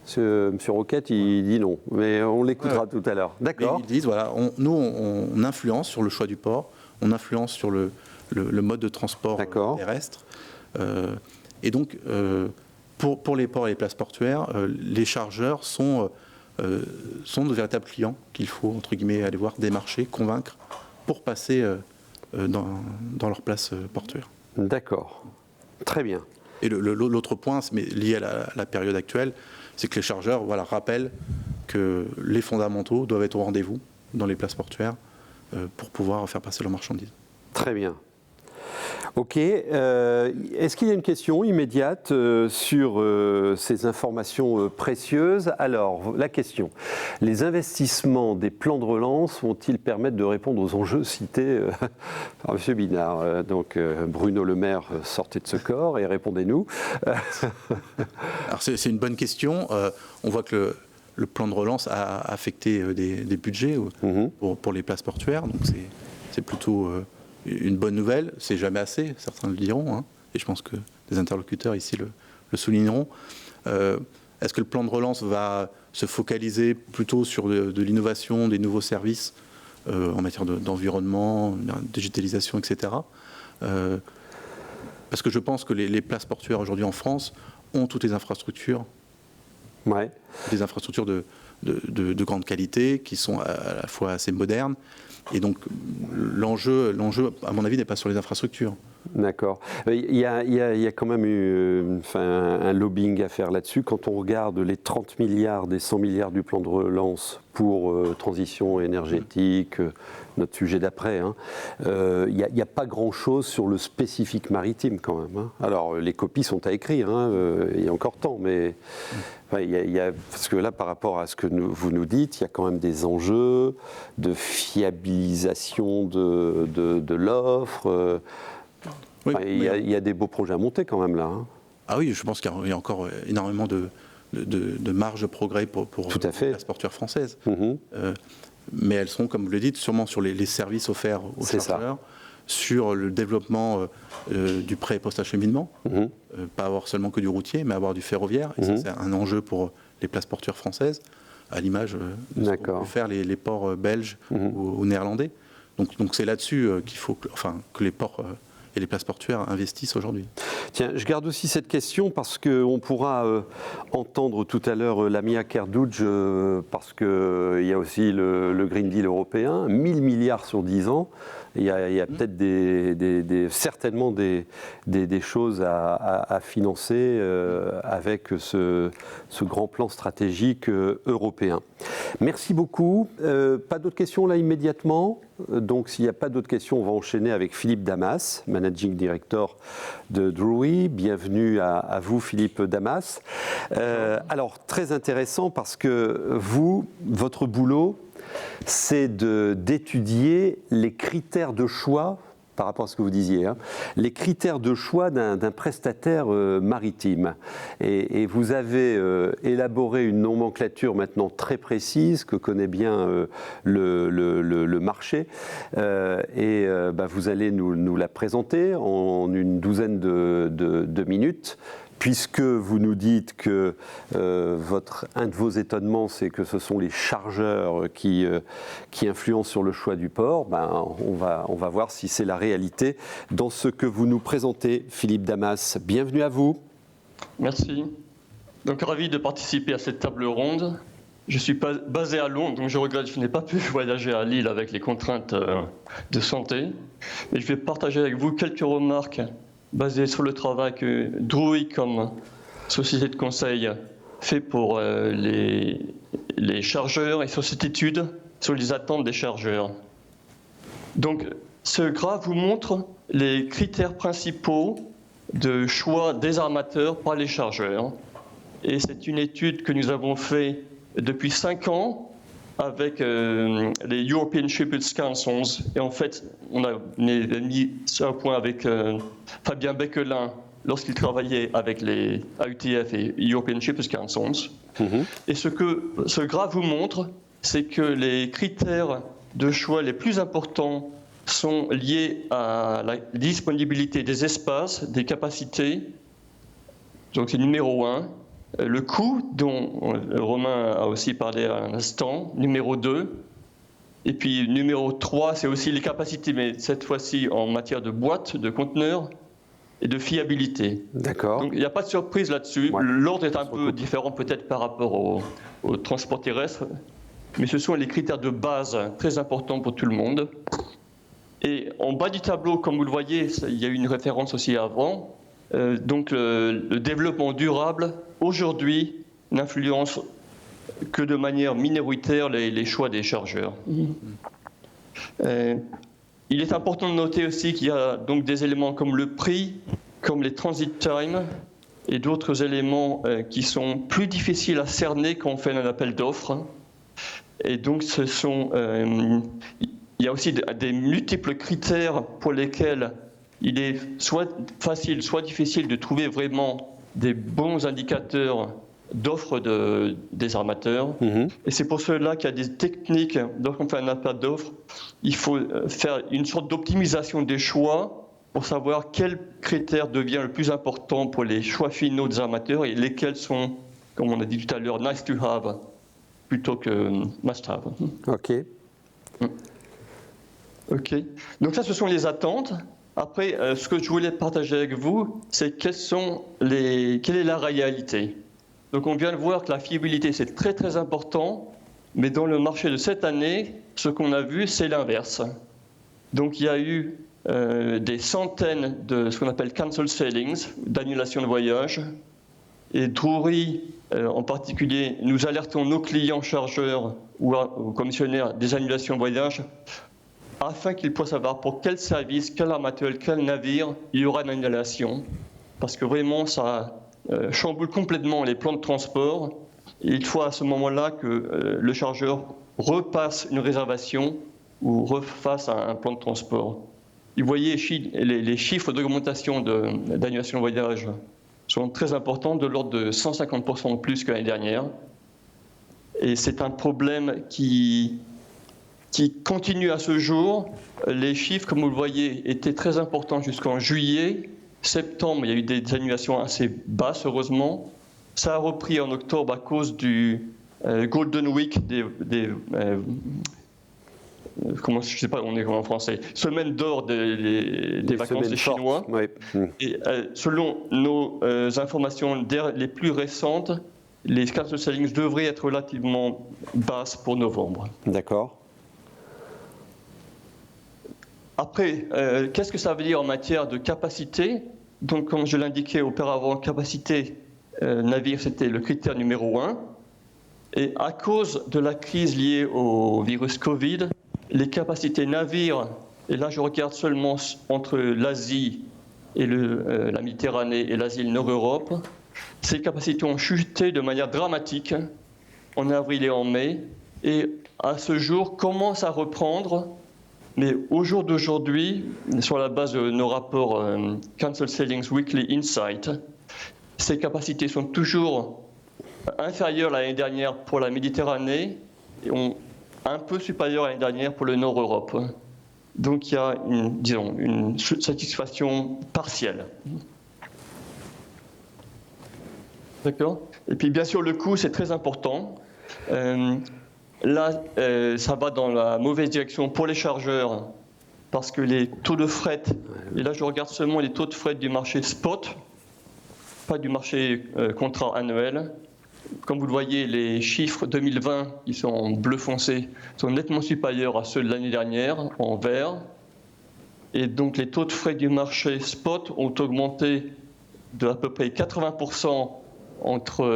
[SPEAKER 1] Monsieur Roquette, il dit non, mais on l'écoutera tout à l'heure. D'accord.
[SPEAKER 5] Ils disent, voilà, on influence sur le choix du port, on influence sur le mode de transport terrestre. Et donc, pour les ports et les places portuaires, les chargeurs sont de véritables clients qu'il faut, entre guillemets, aller voir, démarcher, convaincre, pour passer dans leur place portuaire.
[SPEAKER 1] D'accord. Très bien.
[SPEAKER 5] Et l'autre point, mais lié à la période actuelle, c'est que les chargeurs rappellent que les fondamentaux doivent être au rendez-vous dans les places portuaires pour pouvoir faire passer leurs marchandises.
[SPEAKER 1] Très bien. Ok. Est-ce qu'il y a une question immédiate sur ces informations précieuses? Alors, la question. Les investissements des plans de relance vont-ils permettre de répondre aux enjeux cités par M. Binard? Donc, Bruno Le Maire, sortez de ce corps et répondez-nous.
[SPEAKER 5] Alors, c'est une bonne question. On voit que le plan de relance a affecté des budgets pour les places portuaires. Donc, c'est plutôt une bonne nouvelle. C'est jamais assez, certains le diront, hein, et je pense que des interlocuteurs ici le souligneront. Est-ce que le plan de relance va se focaliser plutôt sur de l'innovation, des nouveaux services en matière d'environnement, digitalisation, etc. Parce que je pense que les places portuaires aujourd'hui en France ont toutes les infrastructures, des infrastructures de grande qualité, qui sont à la fois assez modernes. Et donc, l'enjeu, à mon avis, n'est pas sur les infrastructures.
[SPEAKER 1] D'accord. Il y a quand même eu un lobbying à faire là-dessus. Quand on regarde les 30 milliards des 100 milliards du plan de relance pour transition énergétique, notre sujet d'après, il n'y a pas grand-chose sur le spécifique maritime quand même. Hein. Alors, les copies sont à écrire, il y a encore temps, mais parce que là, par rapport à ce que vous nous dites, il y a quand même des enjeux de fiabilisation de l'offre.
[SPEAKER 5] Oui,
[SPEAKER 1] il y a des beaux projets à monter quand même là. Hein.
[SPEAKER 5] Ah oui, je pense qu'il y a encore énormément de marge de progrès pour les places portuaires françaises. Mais elles seront, comme vous le dites, sûrement sur les services offerts aux chargeurs, sur le développement du pré- et post-acheminement, pas avoir seulement que du routier, mais avoir du ferroviaire. Et ça, c'est un enjeu pour les places portuaires françaises, à l'image de ce qu'ont pu faire les ports belges ou néerlandais. Donc c'est là-dessus qu'il faut que les ports et les places portuaires investissent aujourd'hui.
[SPEAKER 1] Tiens, je garde aussi cette question parce qu'on pourra entendre tout à l'heure Lamia Kerdouj, parce qu'il y a aussi le Green Deal européen, 1000 milliards sur 10 ans. Il y a peut-être certainement des choses à financer avec ce grand plan stratégique européen. Merci beaucoup. Pas d'autres questions là immédiatement? Donc s'il n'y a pas d'autres questions, on va enchaîner avec Philippe Damas, Managing Director de Drewry. Bienvenue à vous Philippe Damas. Alors très intéressant parce que votre boulot, c'est d'étudier les critères de choix, par rapport à ce que vous disiez, les critères de choix d'un prestataire maritime. Et vous avez élaboré une nomenclature maintenant très précise, que connaît bien le marché. Vous allez nous la présenter en une douzaine de minutes. Puisque vous nous dites que un de vos étonnements, c'est que ce sont les chargeurs qui influencent sur le choix du port, on va voir si c'est la réalité dans ce que vous nous présentez. Philippe Damas, bienvenue à vous.
[SPEAKER 6] Merci. Donc ravi de participer à cette table ronde. Je suis basé à Londres, donc je regrette, je n'ai pas pu voyager à Lille avec les contraintes de santé. Mais je vais partager avec vous quelques remarques basé sur le travail que Drewry, comme société de conseil, fait pour les chargeurs et sur cette étude sur les attentes des chargeurs. Donc, ce graphe vous montre les critères principaux de choix des armateurs par les chargeurs. Et c'est une étude que nous avons faite depuis 5 ans avec les European Shippers Councils. Et en fait, on a mis ça au point avec Fabien Becquelin lorsqu'il travaillait avec les AUTF et European Shippers Councils. Et ce que ce graphe vous montre, c'est que les critères de choix les plus importants sont liés à la disponibilité des espaces, des capacités. Donc c'est numéro 1. Le coût, dont Romain a aussi parlé à un instant, numéro 2. Et puis numéro 3, c'est aussi les capacités, mais cette fois-ci en matière de boîtes, de conteneurs et de fiabilité.
[SPEAKER 1] D'accord.
[SPEAKER 6] Donc il n'y a pas de surprise là-dessus. Ouais. L'ordre est un peu différent peut-être par rapport au transport terrestre, mais ce sont les critères de base très importants pour tout le monde. Et en bas du tableau, comme vous le voyez, il y a eu une référence aussi avant. Donc le développement durable, aujourd'hui, n'influence que de manière minoritaire les choix des chargeurs. Il est important de noter aussi qu'il y a donc des éléments comme le prix, comme les transit times et d'autres éléments qui sont plus difficiles à cerner quand on fait un appel d'offres. Et donc il y a aussi des multiples critères pour lesquels il est soit facile, soit difficile de trouver vraiment des bons indicateurs d'offres des armateurs. Et c'est pour cela qu'il y a des techniques, lorsqu'on fait un appel d'offres, il faut faire une sorte d'optimisation des choix pour savoir quel critère devient le plus important pour les choix finaux des armateurs et lesquels sont, comme on a dit tout à l'heure, nice to have plutôt que must have.
[SPEAKER 1] OK.
[SPEAKER 6] OK. Donc ça, ce sont les attentes. Après, ce que je voulais partager avec vous, c'est quelle est la réalité. Donc on vient de voir que la fiabilité, c'est très très important, mais dans le marché de cette année, ce qu'on a vu, c'est l'inverse. Donc il y a eu des centaines de ce qu'on appelle cancel sailings, d'annulation de voyage. Et Drewry, en particulier, nous alertons nos clients chargeurs ou commissionnaires des annulations de voyage afin qu'ils puissent savoir pour quel service, quel armateur, quel navire il y aura une annulation. Parce que vraiment, ça chamboule complètement les plans de transport. Et il faut à ce moment-là que le chargeur repasse une réservation ou refasse un plan de transport. Et vous voyez, les chiffres d'augmentation d'annulation de voyage sont très importants, de l'ordre de 150% de plus que l'année dernière. Et c'est un problème qui continue à ce jour. Les chiffres, comme vous le voyez, étaient très importants jusqu'en juillet. Septembre, il y a eu des annulations assez basses, heureusement. Ça a repris en octobre à cause du Golden Week, comment, je ne sais pas, on est en français, semaine d'or des vacances des Chinois.
[SPEAKER 1] Oui.
[SPEAKER 6] Et selon nos informations les plus récentes, les cancel sailings devraient être relativement basses pour novembre.
[SPEAKER 1] D'accord.
[SPEAKER 6] Après, qu'est-ce que ça veut dire en matière de capacité? Donc, comme je l'indiquais auparavant, capacité navire, c'était le critère numéro 1. Et à cause de la crise liée au virus Covid, les capacités navires, et là je regarde seulement entre l'Asie et la Méditerranée et l'Asie et le Nord-Europe, ces capacités ont chuté de manière dramatique en avril et en mai, et à ce jour commencent à reprendre. Mais au jour d'aujourd'hui, sur la base de nos rapports Cancel Sailings Weekly Insight, ces capacités sont toujours inférieures à l'année dernière pour la Méditerranée et un peu supérieures à l'année dernière pour le Nord-Europe. Donc il y a une satisfaction partielle. D'accord ? Et puis bien sûr, le coût, c'est très important. Là, ça va dans la mauvaise direction pour les chargeurs parce que les taux de fret, et là je regarde seulement les taux de fret du marché spot, pas du marché contrat annuel. Comme vous le voyez, les chiffres 2020, qui sont en bleu foncé, sont nettement supérieurs à ceux de l'année dernière, en vert. Et donc les taux de fret du marché spot ont augmenté de à peu près 80% entre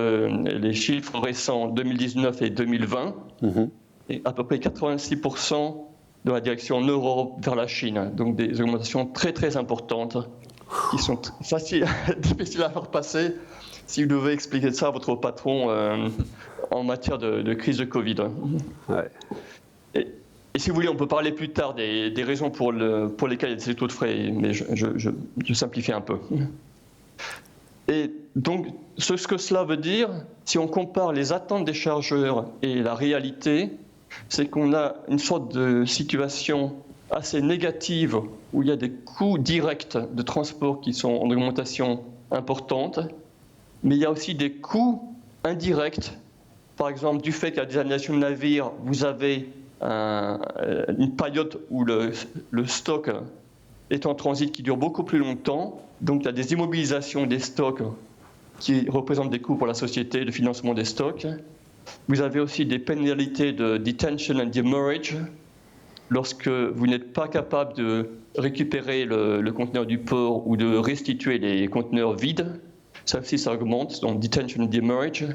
[SPEAKER 6] les chiffres récents 2019 et 2020, et à peu près 86% de la direction Europe vers la Chine. Donc des augmentations très très importantes qui sont difficiles à faire passer si vous devez expliquer ça à votre patron en matière de crise de Covid.
[SPEAKER 1] Ouais.
[SPEAKER 6] Et si vous voulez, on peut parler plus tard des raisons pour lesquelles il y a ces taux de frais, mais je simplifie un peu. Et donc, ce que cela veut dire, si on compare les attentes des chargeurs et la réalité, c'est qu'on a une sorte de situation assez négative où il y a des coûts directs de transport qui sont en augmentation importante, mais il y a aussi des coûts indirects. Par exemple, du fait qu'il y a des annulations de navires, vous avez une période où le stock est en transit qui dure beaucoup plus longtemps. Donc il y a des immobilisations des stocks qui représentent des coûts pour la société de financement des stocks. Vous avez aussi des pénalités de detention and demurrage lorsque vous n'êtes pas capable de récupérer le conteneur du port ou de restituer les conteneurs vides. Ça aussi, ça augmente, donc detention and demurrage.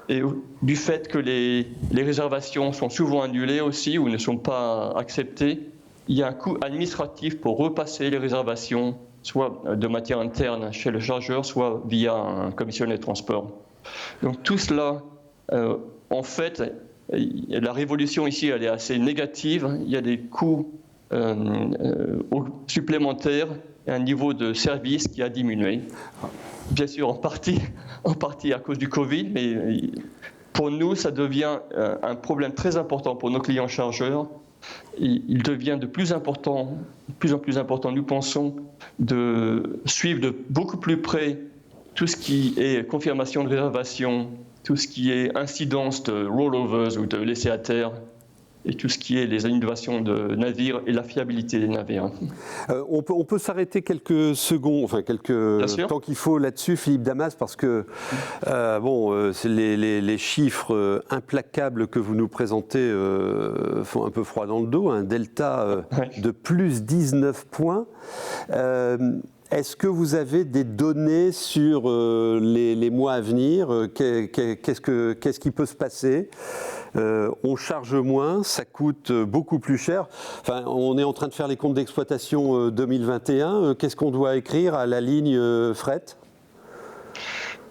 [SPEAKER 6] Et du fait que les réservations sont souvent annulées aussi ou ne sont pas acceptées, il y a un coût administratif pour repasser les réservations, soit de matière interne chez le chargeur, soit via un commissionnaire de transport. Donc tout cela, en fait, la révolution ici, elle est assez négative. Il y a des coûts supplémentaires et un niveau de service qui a diminué. Bien sûr, en partie à cause du Covid, mais pour nous, ça devient un problème très important pour nos clients chargeurs. Il devient de plus en plus important, nous pensons, de suivre de beaucoup plus près tout ce qui est confirmation de réservation, tout ce qui est incidence de rollovers ou de laisser à terre, et tout ce qui est les annulations de navires et la fiabilité des navires.
[SPEAKER 1] On peut s'arrêter quelques secondes, enfin quelques temps qu'il faut là-dessus, Philippe Damas, parce que c'est les chiffres implacables que vous nous présentez font un peu froid dans le dos, un delta de plus 19 points. Est-ce que vous avez des données sur les mois à venir? Qu'est-ce qui peut se passer? On charge moins, ça coûte beaucoup plus cher. Enfin, on est en train de faire les comptes d'exploitation 2021. Qu'est-ce qu'on doit écrire à la ligne fret?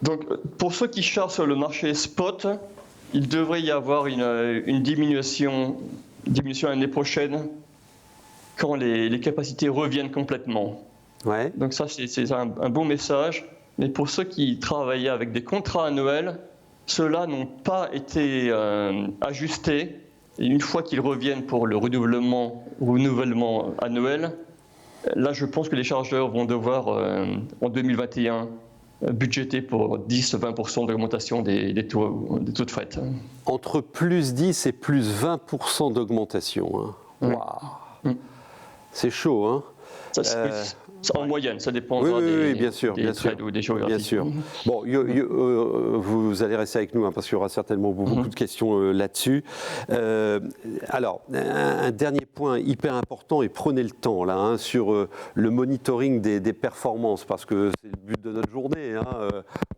[SPEAKER 6] Donc, pour ceux qui chargent sur le marché spot, il devrait y avoir une diminution l'année prochaine quand les capacités reviennent complètement.
[SPEAKER 1] Ouais.
[SPEAKER 6] Donc ça, c'est un bon message. Mais pour ceux qui travaillaient avec des contrats annuels, ceux-là n'ont pas été ajustés. Et une fois qu'ils reviennent pour le renouvellement annuel, là, je pense que les chargeurs vont devoir, en 2021, budgéter pour 10-20% d'augmentation des taux de fret.
[SPEAKER 1] Entre plus 10 et plus 20% d'augmentation. Hein. Wow. C'est chaud, hein?
[SPEAKER 6] En moyenne, ça dépend
[SPEAKER 1] bien sûr,
[SPEAKER 6] ou des géographies.
[SPEAKER 1] Bien sûr. Bon, vous allez rester avec nous parce qu'il y aura certainement beaucoup de questions là-dessus. Alors, un dernier point hyper important, et prenez le temps là, sur le monitoring des performances, parce que c'est le but de notre journée.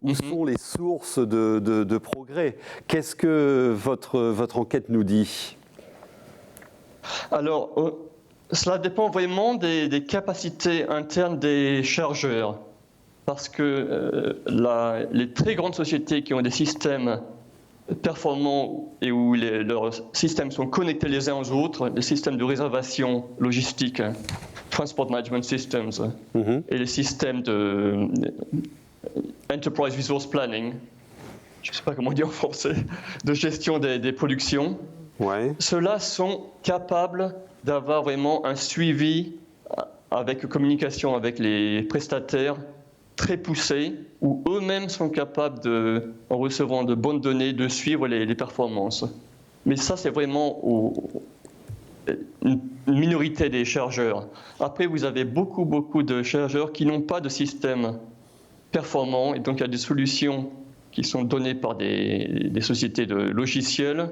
[SPEAKER 1] Où sont les sources de progrès? Qu'est-ce que votre enquête nous dit?
[SPEAKER 6] Alors, cela dépend vraiment des capacités internes des chargeurs, parce que les très grandes sociétés qui ont des systèmes performants et où leurs systèmes sont connectés les uns aux autres, les systèmes de réservation logistique, Transport Management Systems, et les systèmes de Enterprise Resource Planning, je ne sais pas comment on dit en français, de gestion des productions, ceux-là sont capables d'avoir vraiment un suivi avec communication avec les prestataires très poussé, où eux-mêmes sont capables, en recevant de bonnes données, de suivre les performances. Mais ça, c'est vraiment une minorité des chargeurs. Après, vous avez beaucoup de chargeurs qui n'ont pas de système performant, et donc il y a des solutions qui sont données par des sociétés de logiciels.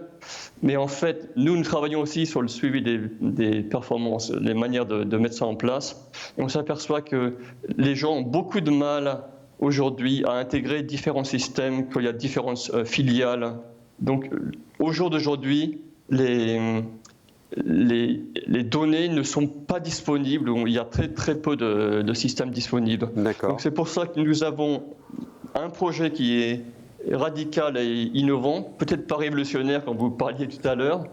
[SPEAKER 6] Mais en fait, nous travaillons aussi sur le suivi des performances, les manières de mettre ça en place. Et on s'aperçoit que les gens ont beaucoup de mal aujourd'hui à intégrer différents systèmes, qu'il y a différentes filiales. Donc, au jour d'aujourd'hui, les données ne sont pas disponibles, il y a très peu de systèmes disponibles. Donc c'est pour ça que nous avons un projet qui est radical et innovant, peut-être pas révolutionnaire comme vous parliez tout à l'heure,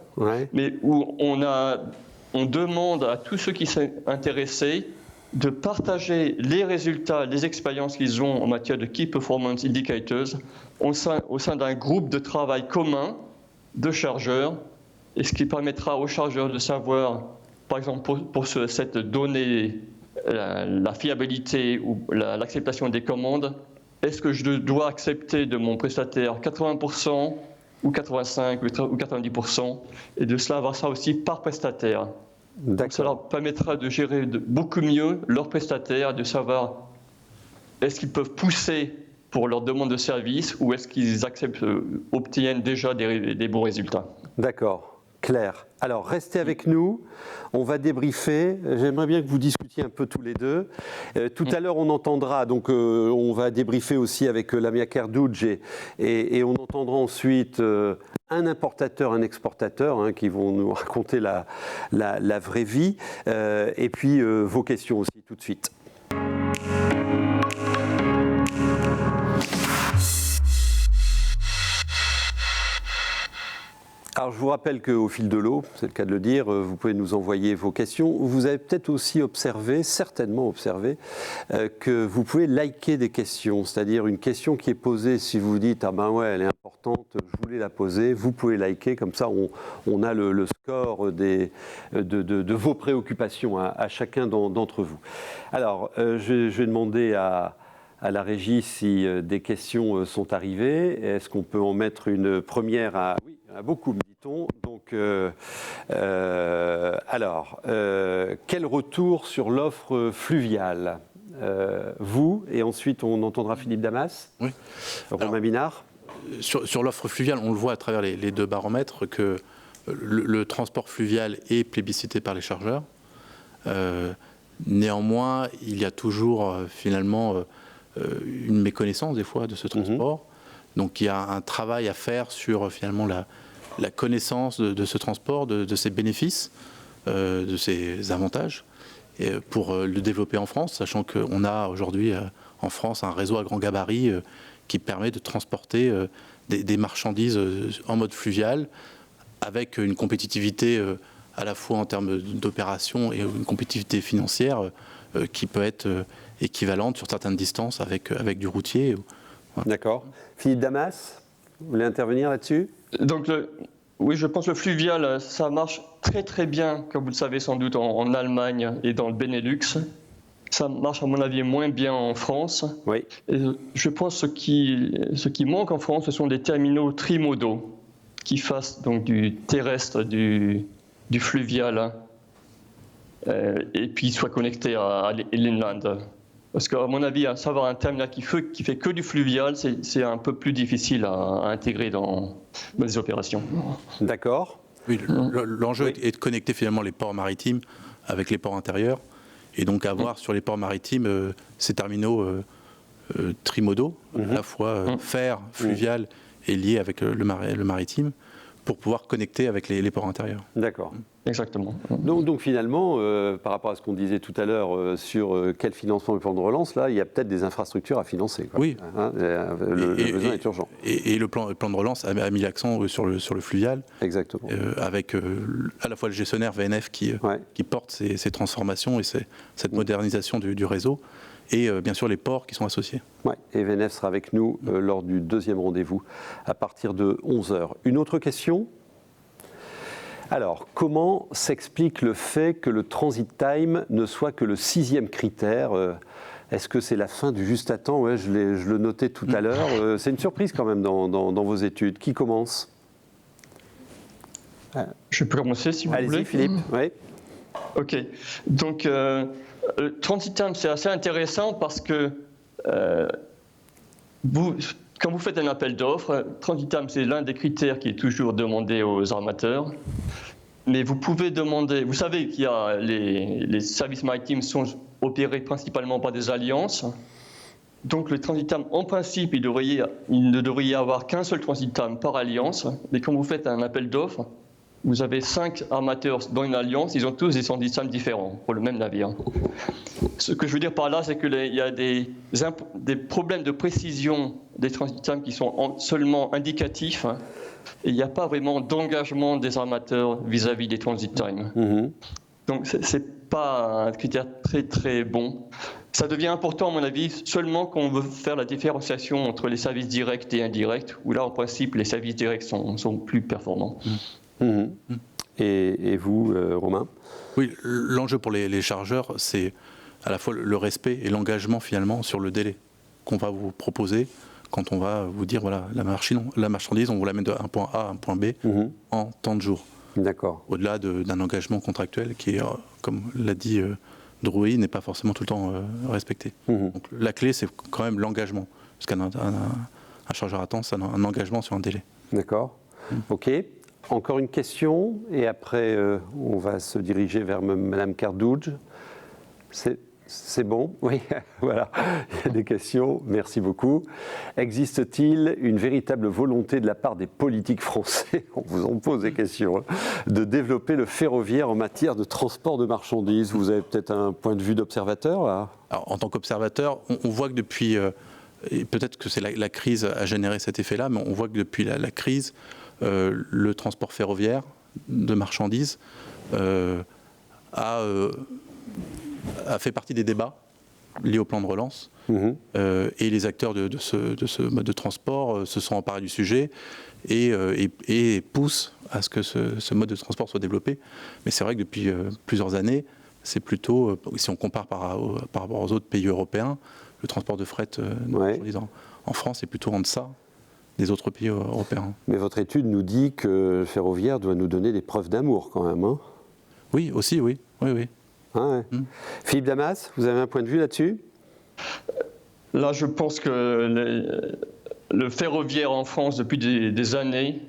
[SPEAKER 6] mais où on demande à tous ceux qui sont intéressés de partager les résultats, les expériences qu'ils ont en matière de Key Performance Indicators au sein d'un groupe de travail commun de chargeurs, et ce qui permettra aux chargeurs de savoir, par exemple pour cette donnée, la fiabilité ou l'acceptation des commandes, est-ce que je dois accepter de mon prestataire 80% ou 85% ou 90%, et de cela avoir ça aussi par prestataire. Donc ça leur permettra de gérer beaucoup mieux leurs prestataires, de savoir est-ce qu'ils peuvent pousser pour leur demande de service ou est-ce qu'ils obtiennent déjà des bons résultats.
[SPEAKER 1] D'accord. Clair. Alors, restez avec nous. On va débriefer. J'aimerais bien que vous discutiez un peu tous les deux. Tout à l'heure, on entendra, donc on va débriefer aussi avec Lamia Kerdouj et on entendra ensuite un importateur, un exportateur qui vont nous raconter la vraie vie. Et puis, vos questions aussi tout de suite. Alors, je vous rappelle qu'au fil de l'eau, c'est le cas de le dire, vous pouvez nous envoyer vos questions. Vous avez peut-être aussi observé, certainement observé, que vous pouvez liker des questions, c'est-à-dire une question qui est posée, si vous dites « Ah ben ouais, elle est importante, je voulais la poser », vous pouvez liker, comme ça on a le score de vos préoccupations à chacun d'entre vous. Alors, je vais demander à la régie si des questions sont arrivées. Est-ce qu'on peut en mettre une première à... Oui, il y en a beaucoup, me dit-on. Donc, alors, quel retour sur l'offre fluviale vous, et ensuite on entendra Philippe Damas,
[SPEAKER 5] oui.
[SPEAKER 1] Romain Binard.
[SPEAKER 5] Sur l'offre fluviale, on le voit à travers les deux baromètres que le transport fluvial est plébiscité par les chargeurs. Néanmoins, il y a toujours finalement une méconnaissance des fois de ce transport. Donc il y a un travail à faire sur finalement la connaissance de ce transport, de ses bénéfices, de ses avantages, et pour le développer en France, sachant qu'on a aujourd'hui en France un réseau à grand gabarit qui permet de transporter des marchandises en mode fluvial avec une compétitivité à la fois en termes d'opération et une compétitivité financière qui peut être équivalente sur certaines distances avec du routier.
[SPEAKER 1] Voilà. D'accord. Philippe Damas, vous voulez intervenir là-dessus ?
[SPEAKER 6] Donc, oui, je pense que le fluvial, ça marche très très bien, comme vous le savez sans doute, en Allemagne et dans le Benelux. Ça marche à mon avis moins bien en France.
[SPEAKER 1] Oui.
[SPEAKER 6] Et je pense que ce qui manque en France, ce sont des terminaux trimodaux qui fassent donc du terrestre, du fluvial, et puis soient connectés à l'inland. Parce qu'à mon avis, savoir un terminal qui fait que du fluvial, c'est un peu plus difficile à intégrer dans les opérations.
[SPEAKER 1] D'accord.
[SPEAKER 5] Oui, l'enjeu est de connecter finalement les ports maritimes avec les ports intérieurs, et donc avoir sur les ports maritimes ces terminaux trimodaux, à la fois fer, fluvial et liés avec le maritime, pour pouvoir connecter avec les ports intérieurs.
[SPEAKER 1] D'accord.
[SPEAKER 6] Exactement.
[SPEAKER 1] Donc finalement, par rapport à ce qu'on disait tout à l'heure sur quel financement le plan de relance, là, il y a peut-être des infrastructures à financer. Quoi.
[SPEAKER 5] Oui.
[SPEAKER 1] Le besoin est urgent.
[SPEAKER 5] Et le plan de relance a mis l'accent sur le fluvial.
[SPEAKER 1] Exactement.
[SPEAKER 5] Avec à la fois le gestionnaire VNF qui porte ces transformations et cette modernisation du réseau, et bien sûr les ports qui sont associés.
[SPEAKER 1] Ouais, et VNF sera avec nous lors du deuxième rendez-vous à partir de 11h. Une autre question ? Alors, comment s'explique le fait que le transit time ne soit que le 6e critère ? Est-ce que c'est la fin du juste à temps ? Ouais, je le notais tout à l'heure. C'est une surprise quand même dans vos études. Qui commence ?
[SPEAKER 6] Je peux commencer si vous voulez.
[SPEAKER 1] Allez-y, Philippe. Oui.
[SPEAKER 6] Ok. Donc, transit time, c'est assez intéressant parce que quand vous faites un appel d'offres, transit time, c'est l'un des critères qui est toujours demandé aux armateurs. Mais vous pouvez demander, vous savez qu'il y a les services maritimes sont opérés principalement par des alliances. Donc le transit time, en principe, il ne devrait y avoir qu'un seul transit time par alliance. Mais quand vous faites un appel d'offres, vous avez 5 armateurs dans une alliance, ils ont tous des transit time différents pour le même navire. Ce que je veux dire par là, c'est qu'il y a des problèmes de précision des transit time qui sont seulement indicatifs, et il n'y a pas vraiment d'engagement des armateurs vis-à-vis des transit time. Donc ce n'est pas un critère très très bon. Ça devient important, à mon avis, seulement quand on veut faire la différenciation entre les services directs et indirects, où là, en principe, les services directs sont plus performants.
[SPEAKER 1] Et vous, Romain ?
[SPEAKER 5] Oui, l'enjeu pour les chargeurs, c'est à la fois le respect et l'engagement finalement sur le délai qu'on va vous proposer quand on va vous dire voilà, la marchandise, on vous l'amène d'un point A à un point B en tant de jours.
[SPEAKER 1] D'accord.
[SPEAKER 5] Au-delà d'un engagement contractuel qui est, comme l'a dit Drouy, n'est pas forcément tout le temps respecté. Donc, la clé, c'est quand même l'engagement. Parce qu'un chargeur à temps, c'est un engagement sur un délai.
[SPEAKER 1] D'accord. Ok. Encore une question, et après on va se diriger vers Madame Cardouge. C'est bon? Oui, voilà, il y a des questions, merci beaucoup. Existe-t-il une véritable volonté de la part des politiques français, on vous en pose des questions, de développer le ferroviaire en matière de transport de marchandises? Vous avez peut-être un point de vue d'observateur là?
[SPEAKER 5] Alors, en tant qu'observateur, on voit que depuis, et peut-être que c'est la crise a généré cet effet-là, mais on voit que depuis la crise, le transport ferroviaire de marchandises a fait partie des débats liés au plan de relance. Et les acteurs de ce mode de transport se sont emparés du sujet et poussent à ce que ce mode de transport soit développé. Mais c'est vrai que depuis plusieurs années, c'est plutôt, si on compare par rapport aux autres pays européens, le transport de fret en France est plutôt en deçà des autres pays européens.
[SPEAKER 1] Mais votre étude nous dit que le ferroviaire doit nous donner des preuves d'amour quand même. Hein?
[SPEAKER 5] Oui, aussi, oui.
[SPEAKER 1] Ah ouais. Philippe Damas, vous avez un point de vue là-dessus?
[SPEAKER 6] Là, je pense que le ferroviaire en France, depuis des années,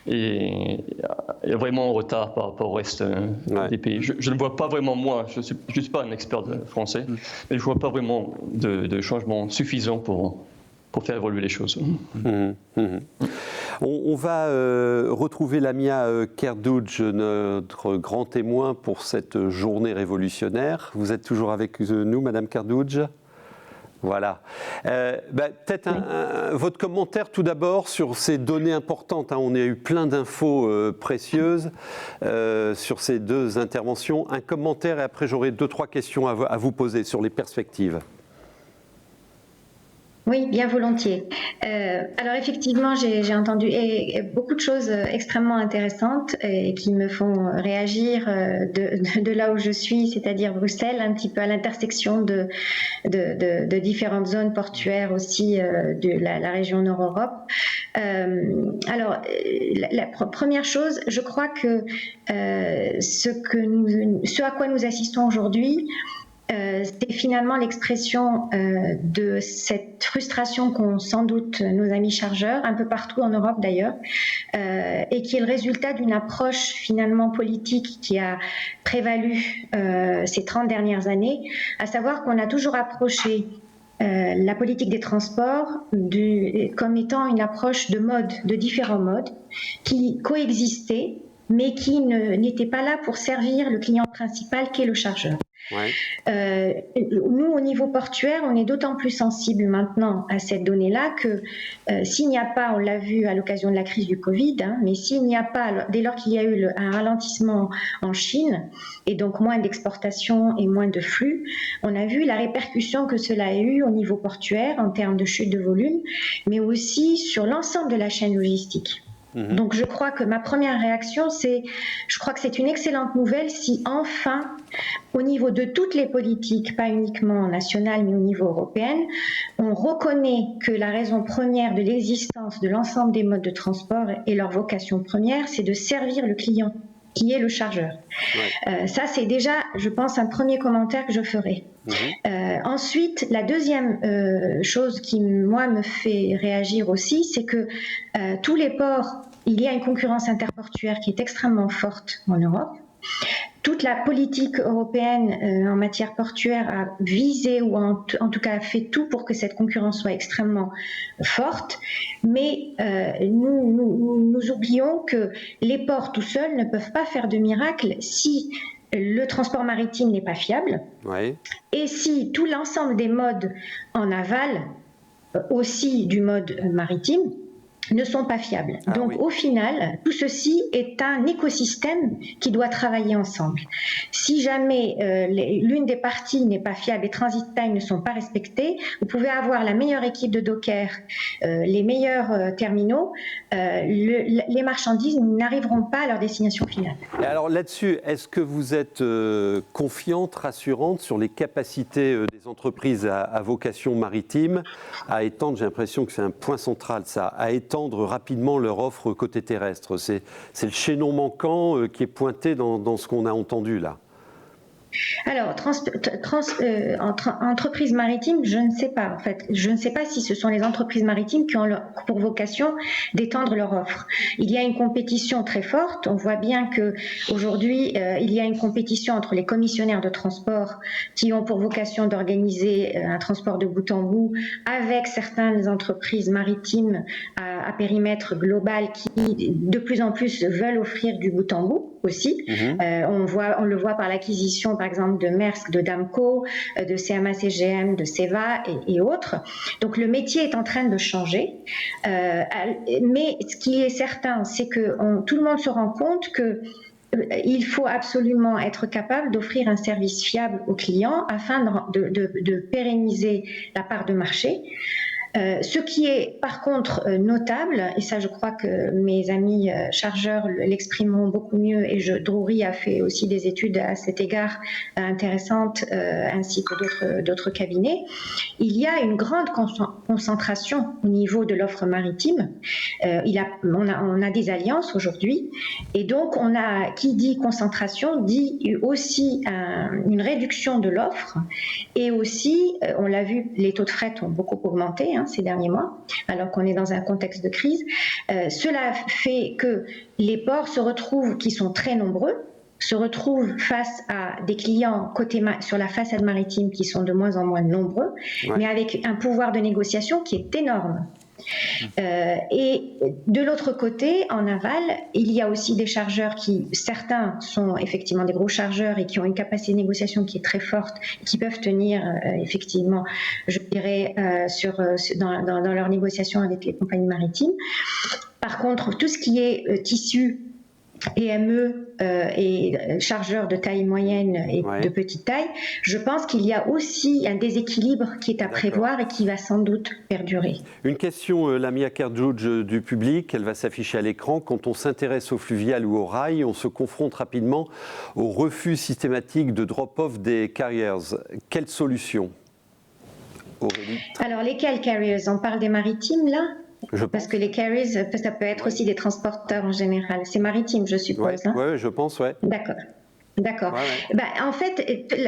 [SPEAKER 6] est vraiment en retard par rapport au reste des pays. Je ne vois pas vraiment, moi, je ne suis juste pas un expert français, mais je ne vois pas vraiment de changement suffisant pour faire évoluer les choses.
[SPEAKER 1] On va retrouver Lamia Cardouge, notre grand témoin pour cette journée révolutionnaire. Vous êtes toujours avec nous, Madame Cardouge? Voilà. Peut-être votre commentaire tout d'abord sur ces données importantes. On a eu plein d'infos précieuses sur ces deux interventions. Un commentaire et après j'aurai 2-3 questions à vous poser sur les perspectives.
[SPEAKER 3] Oui, bien volontiers. Alors effectivement, j'ai entendu beaucoup de choses extrêmement intéressantes et qui me font réagir de là où je suis, c'est-à-dire Bruxelles, un petit peu à l'intersection de différentes zones portuaires aussi de la région Nord-Europe. Alors, la première chose, je crois que ce à quoi nous assistons aujourd'hui, c'est finalement l'expression de cette frustration qu'ont sans doute nos amis chargeurs, un peu partout en Europe d'ailleurs, et qui est le résultat d'une approche finalement politique qui a prévalu ces 30 dernières années, à savoir qu'on a toujours approché la politique des transports comme étant une approche de différents modes qui coexistaient, mais qui n'étaient pas là pour servir le client principal qui est le chargeur. Nous, au niveau portuaire, on est d'autant plus sensible maintenant à cette donnée-là que s'il n'y a pas, on l'a vu à l'occasion de la crise du Covid, mais s'il n'y a pas, dès lors qu'il y a eu un ralentissement en Chine, et donc moins d'exportation et moins de flux, on a vu la répercussion que cela a eu au niveau portuaire en termes de chute de volume, mais aussi sur l'ensemble de la chaîne logistique. Donc je crois que ma première réaction, je crois que c'est une excellente nouvelle si enfin, au niveau de toutes les politiques, pas uniquement nationales mais au niveau européen, on reconnaît que la raison première de l'existence de l'ensemble des modes de transport et leur vocation première, c'est de servir le client, qui est le chargeur. Ça, c'est déjà, je pense, un premier commentaire que je ferai. Ensuite, la deuxième chose qui, moi, me fait réagir aussi, c'est que tous les ports, il y a une concurrence interportuaire qui est extrêmement forte en Europe. Toute la politique européenne en matière portuaire a visé ou en tout cas a fait tout pour que cette concurrence soit extrêmement forte. Mais nous oublions que les ports tout seuls ne peuvent pas faire de miracle si le transport maritime n'est pas fiable et si tout l'ensemble des modes en aval, aussi du mode maritime, ne sont pas fiables. Donc au final, tout ceci est un écosystème qui doit travailler ensemble. Si jamais l'une des parties n'est pas fiable et transit time ne sont pas respectés, vous pouvez avoir la meilleure équipe de dockers, les meilleurs terminaux, les marchandises n'arriveront pas à leur destination finale.
[SPEAKER 1] Et alors là-dessus, est-ce que vous êtes confiante, rassurante sur les capacités des entreprises à vocation maritime à étendre, j'ai l'impression que c'est un point central ça, à étendre rapidement leur offre côté terrestre? C'est le chaînon manquant qui est pointé dans ce qu'on a entendu là.
[SPEAKER 3] Alors, entreprises maritimes, je ne sais pas. En fait, je ne sais pas si ce sont les entreprises maritimes qui ont pour vocation d'étendre leur offre. Il y a une compétition très forte. On voit bien que aujourd'hui, il y a une compétition entre les commissionnaires de transport qui ont pour vocation d'organiser un transport de bout en bout avec certaines entreprises maritimes à périmètre global qui, de plus en plus, veulent offrir du bout en bout aussi. On le voit par l'acquisition, par exemple, de Maersk, de Damco, de CMA CGM, de Seva et autres. Donc le métier est en train de changer. Mais ce qui est certain, c'est que tout le monde se rend compte que il faut absolument être capable d'offrir un service fiable aux clients afin de pérenniser la part de marché. Ce qui est par contre notable, et ça je crois que mes amis chargeurs l'exprimeront beaucoup mieux, et Drewry a fait aussi des études à cet égard intéressantes, ainsi que d'autres cabinets, il y a une grande concentration au niveau de l'offre maritime. On a des alliances aujourd'hui, et donc qui dit concentration dit aussi une réduction de l'offre, et aussi, on l'a vu, les taux de fret ont beaucoup augmenté ces derniers mois, alors qu'on est dans un contexte de crise. Cela fait que les ports qui sont très nombreux, se retrouvent face à des clients sur la façade maritime qui sont de moins en moins nombreux, mais avec un pouvoir de négociation qui est énorme. Et de l'autre côté, en aval, il y a aussi des chargeurs certains sont effectivement des gros chargeurs et qui ont une capacité de négociation qui est très forte, qui peuvent tenir effectivement, je dirais, dans leurs négociations avec les compagnies maritimes. Par contre, tout ce qui est tissu, PME et chargeurs de taille moyenne et de petite taille, je pense qu'il y a aussi un déséquilibre qui est à prévoir et qui va sans doute perdurer.
[SPEAKER 1] Une question, Lamia Kerdjouj, du public, elle va s'afficher à l'écran. Quand on s'intéresse au fluvial ou au rail, on se confronte rapidement au refus systématique de drop-off des carriers. Quelle solution, Aurélie?
[SPEAKER 3] Alors, lesquels carriers? On parle des maritimes, là? Parce que les carriers, ça peut être aussi des transporteurs en général. C'est maritime, je suppose.
[SPEAKER 1] Oui, je pense, oui.
[SPEAKER 3] D'accord. D'accord. En fait,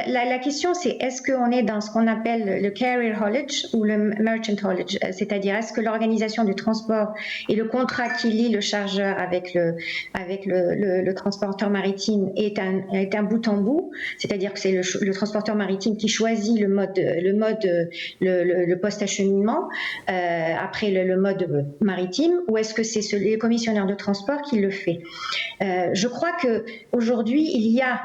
[SPEAKER 3] la question, c'est est-ce qu'on est dans ce qu'on appelle le carrier haulage ou le merchant haulage? C'est-à-dire, est-ce que l'organisation du transport et le contrat qui lie le chargeur avec le transporteur maritime est un bout en bout? C'est-à-dire que c'est le transporteur maritime qui choisit le post-acheminement après le mode maritime, ou est-ce que c'est les commissionnaires de transport qui le fait? Je crois qu'aujourd'hui, il y a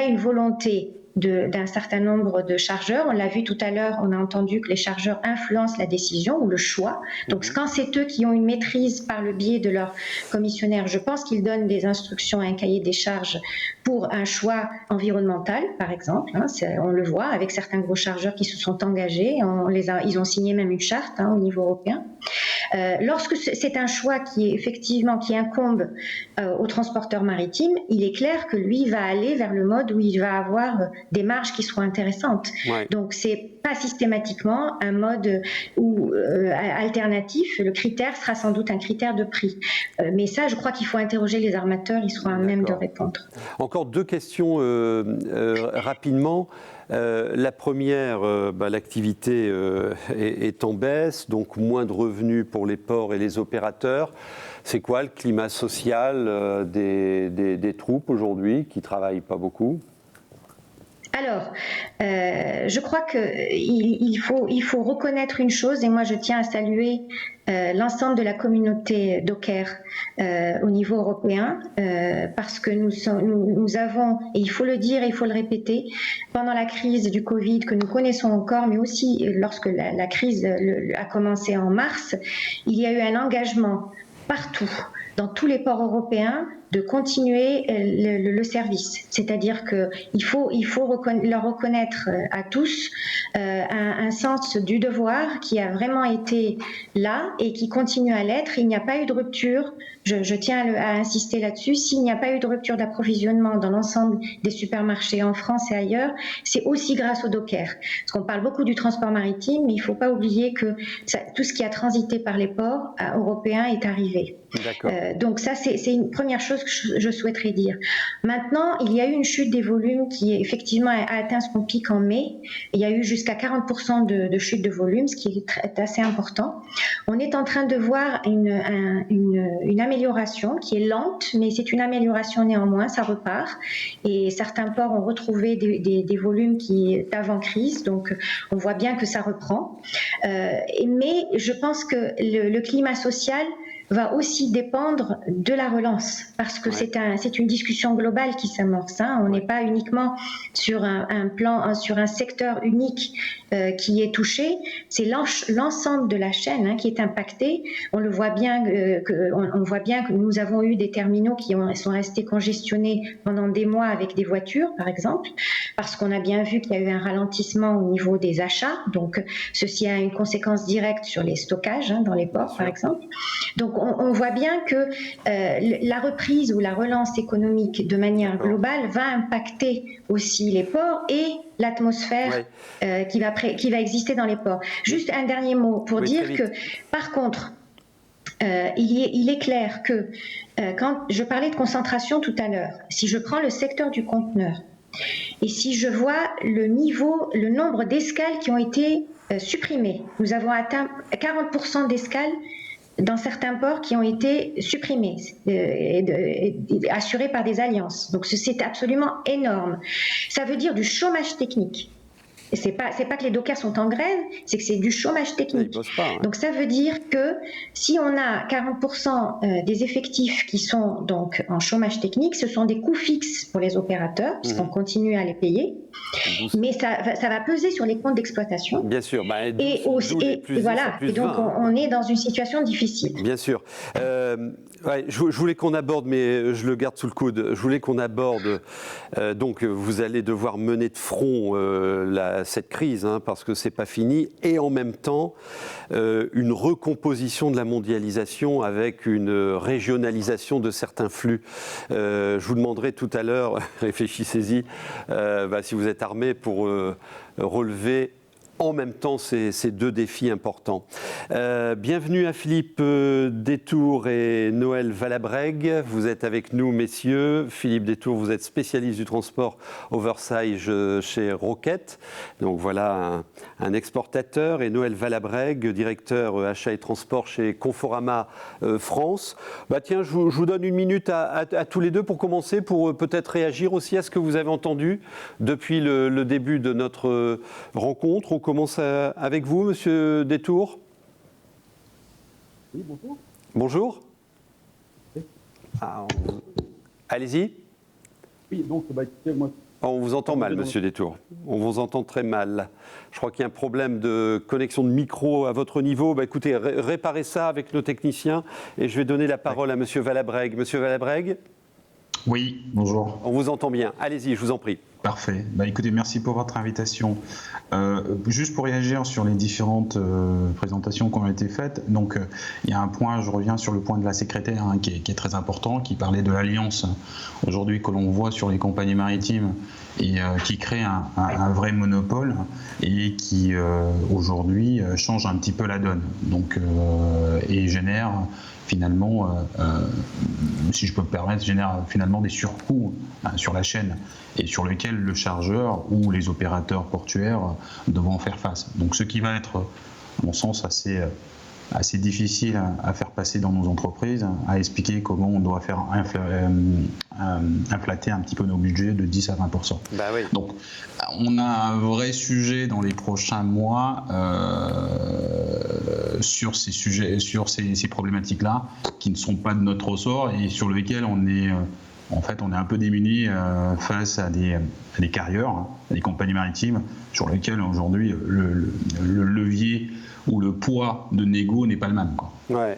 [SPEAKER 3] une volonté d'un certain nombre de chargeurs. On l'a vu tout à l'heure, on a entendu que les chargeurs influencent la décision ou le choix. Donc quand c'est eux qui ont une maîtrise par le biais de leur commissionnaire, je pense qu'ils donnent des instructions, un cahier des charges pour un choix environnemental, par exemple. On le voit avec certains gros chargeurs qui se sont engagés. Ils ont signé même une charte au niveau européen. Lorsque c'est un choix qui incombe au transporteur maritime, il est clair que lui va aller vers le mode où il va avoir des marges qui seront intéressantes. Donc c'est pas systématiquement un mode alternatif. Le critère sera sans doute un critère de prix. Mais ça, je crois qu'il faut interroger les armateurs, ils seront à même de répondre.
[SPEAKER 1] Encore deux questions rapidement. La première, l'activité est en baisse, donc moins de revenus pour les ports et les opérateurs. C'est quoi le climat social des troupes aujourd'hui qui ne travaillent pas beaucoup ?
[SPEAKER 3] Alors, je crois qu'il faut reconnaître une chose, et moi je tiens à saluer l'ensemble de la communauté docker au niveau européen, parce que nous avons, et il faut le dire et il faut le répéter, pendant la crise du Covid que nous connaissons encore, mais aussi lorsque la crise a commencé en mars, il y a eu un engagement partout, dans tous les ports européens, de continuer le service. C'est-à-dire qu'il faut leur reconnaître à tous un sens du devoir qui a vraiment été là et qui continue à l'être. Il n'y a pas eu de rupture, je tiens à insister là-dessus, s'il n'y a pas eu de rupture d'approvisionnement dans l'ensemble des supermarchés en France et ailleurs, c'est aussi grâce au docker. Parce qu'on parle beaucoup du transport maritime, mais il ne faut pas oublier que tout ce qui a transité par les ports européens est arrivé. Donc ça, c'est une première chose chose que je souhaiterais dire. Maintenant, il y a eu une chute des volumes qui effectivement a atteint son pic en mai. Il y a eu jusqu'à 40% de chute de volume, ce qui est assez important. On est en train de voir une amélioration qui est lente, mais c'est une amélioration néanmoins, ça repart. Et certains ports ont retrouvé des volumes d'avant crise, donc on voit bien que ça reprend. Mais je pense que le climat social va aussi dépendre de la relance, parce que c'est une discussion globale qui s'amorce. On n'est pas uniquement sur sur un secteur unique qui est touché, c'est l'ensemble de la chaîne qui est impacté. On le voit bien, on voit bien que nous avons eu des terminaux qui sont restés congestionnés pendant des mois avec des voitures, par exemple, parce qu'on a bien vu qu'il y a eu un ralentissement au niveau des achats. Donc, ceci a une conséquence directe sur les stockages dans les ports, par exemple. Donc, on voit bien que la reprise ou la relance économique de manière globale va impacter aussi les ports et l'atmosphère qui va exister dans les ports. Juste un dernier mot pour dire que, par contre, il est clair que quand je parlais de concentration tout à l'heure, si je prends le secteur du conteneur et si je vois le nombre d'escales qui ont été supprimées, nous avons atteint 40% d'escales dans certains ports qui ont été supprimés, assurés par des alliances. Donc c'est absolument énorme. Ça veut dire du chômage technique. C'est pas que les dockers sont en grève, c'est que c'est du chômage technique. Donc ça veut dire que si on a 40% des effectifs qui sont donc en chômage technique, ce sont des coûts fixes pour les opérateurs, puisqu'on continue à les payer, mais ça va peser sur les comptes d'exploitation.
[SPEAKER 1] Bien sûr.
[SPEAKER 3] Et donc on est dans une situation difficile.
[SPEAKER 1] Bien sûr. Je voulais qu'on aborde, mais je le garde sous le coude, je voulais qu'on aborde, donc vous allez devoir mener de front cette crise, parce que c'est pas fini, et en même temps une recomposition de la mondialisation avec une régionalisation de certains flux. Je vous demanderai tout à l'heure, réfléchissez-y, si vous êtes armés pour relever en même temps ces deux défis importants. Bienvenue à Philippe Détour et Noël Valabrègue. Vous êtes avec nous, messieurs. Philippe Détour, vous êtes spécialiste du transport oversize chez Rocket. Donc voilà un exportateur. Et Noël Valabrègue, directeur achat et transport chez Conforama France. Tiens, je vous donne une minute à tous les deux pour commencer, pour peut-être réagir aussi à ce que vous avez entendu depuis le début de notre rencontre. On commence avec vous, Monsieur Détour.
[SPEAKER 7] Oui, bonjour.
[SPEAKER 1] Bonjour.
[SPEAKER 7] Oui.
[SPEAKER 1] Allez-y.
[SPEAKER 7] Oui, donc, écoutez, moi...
[SPEAKER 1] On vous entend mal, Monsieur Détour. On vous entend très mal. Je crois qu'il y a un problème de connexion de micro à votre niveau. Écoutez, réparez ça avec nos techniciens et je vais donner la parole à Monsieur Valabrègue. Monsieur Valabrègue.
[SPEAKER 8] Oui, bonjour.
[SPEAKER 1] On vous entend bien. Allez-y, je vous en prie.
[SPEAKER 8] Parfait. Écoutez, merci pour votre invitation. Juste pour réagir sur les différentes présentations qui ont été faites, donc il y a un point, je reviens sur le point de la secrétaire qui est très important, qui parlait de l'alliance aujourd'hui que l'on voit sur les compagnies maritimes et qui crée un vrai monopole et qui aujourd'hui change un petit peu la donne. Donc, et génère finalement, si je peux me permettre, génère finalement des surcoûts sur la chaîne et sur lequel le chargeur ou les opérateurs portuaires devront faire face. Donc ce qui va être, à mon sens, assez difficile à faire passer dans nos entreprises, à expliquer comment on doit faire inflater un petit peu nos budgets de 10 à 20%.
[SPEAKER 1] Oui.
[SPEAKER 8] Donc on a un vrai sujet dans les prochains mois sur ces sujets, sur ces problématiques-là qui ne sont pas de notre ressort et sur lesquels on est un peu démunis face à des carriers, à des compagnies maritimes, sur lesquelles aujourd'hui le levier ou le poids de négo n'est pas le même.
[SPEAKER 1] Ouais.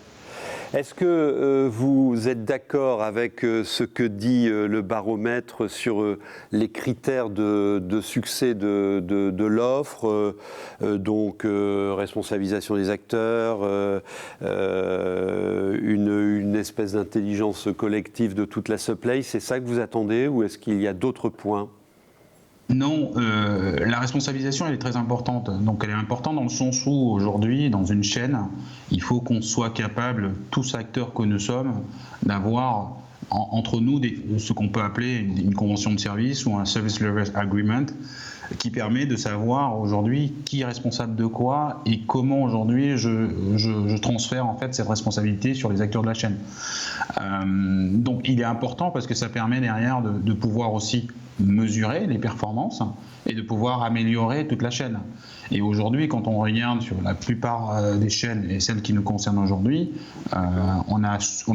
[SPEAKER 1] Est-ce que vous êtes d'accord avec ce que dit le baromètre sur les critères de succès de l'offre, donc responsabilisation des acteurs, une espèce d'intelligence collective de toute la supply, c'est ça que vous attendez ou est-ce qu'il y a d'autres points ?
[SPEAKER 8] Non, la responsabilisation elle est très importante. Donc elle est importante dans le sens où aujourd'hui, dans une chaîne, il faut qu'on soit capable, tous acteurs que nous sommes, d'avoir entre nous ce qu'on peut appeler une convention de service ou un Service Level Agreement, qui permet de savoir aujourd'hui qui est responsable de quoi et comment aujourd'hui je transfère en fait cette responsabilité sur les acteurs de la chaîne. Donc il est important parce que ça permet derrière de pouvoir aussi mesurer les performances et de pouvoir améliorer toute la chaîne. Et aujourd'hui, quand on regarde sur la plupart des chaînes et celles qui nous concernent aujourd'hui, on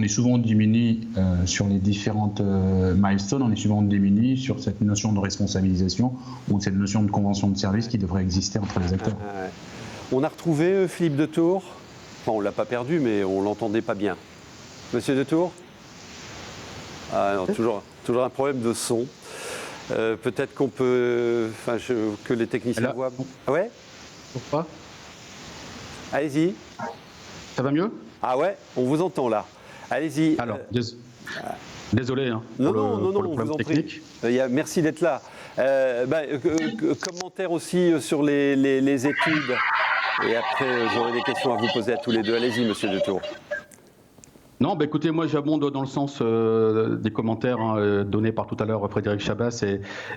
[SPEAKER 8] est souvent démunis sur les différentes milestones, on est souvent démunis sur cette notion de responsabilisation ou cette notion de convention de service qui devrait exister entre les acteurs.
[SPEAKER 1] On a retrouvé Philippe Detour. Enfin, on ne l'a pas perdu, mais on ne l'entendait pas bien. Monsieur Detour ? Ah non, toujours un problème de son. Peut-être qu'on peut, que les techniciens voient. Ah ouais.
[SPEAKER 9] Pourquoi ?
[SPEAKER 1] Allez-y.
[SPEAKER 9] Ça va mieux ?
[SPEAKER 1] Ah ouais, on vous entend là. Allez-y.
[SPEAKER 9] Alors, désolé pour le problème technique.
[SPEAKER 1] Merci d'être là. Commentaire aussi sur les études. Et après, j'aurai des questions à vous poser à tous les deux. Allez-y, monsieur Detour.
[SPEAKER 9] Non, écoutez, moi j'abonde dans le sens des commentaires donnés par tout à l'heure Frédéric Chabas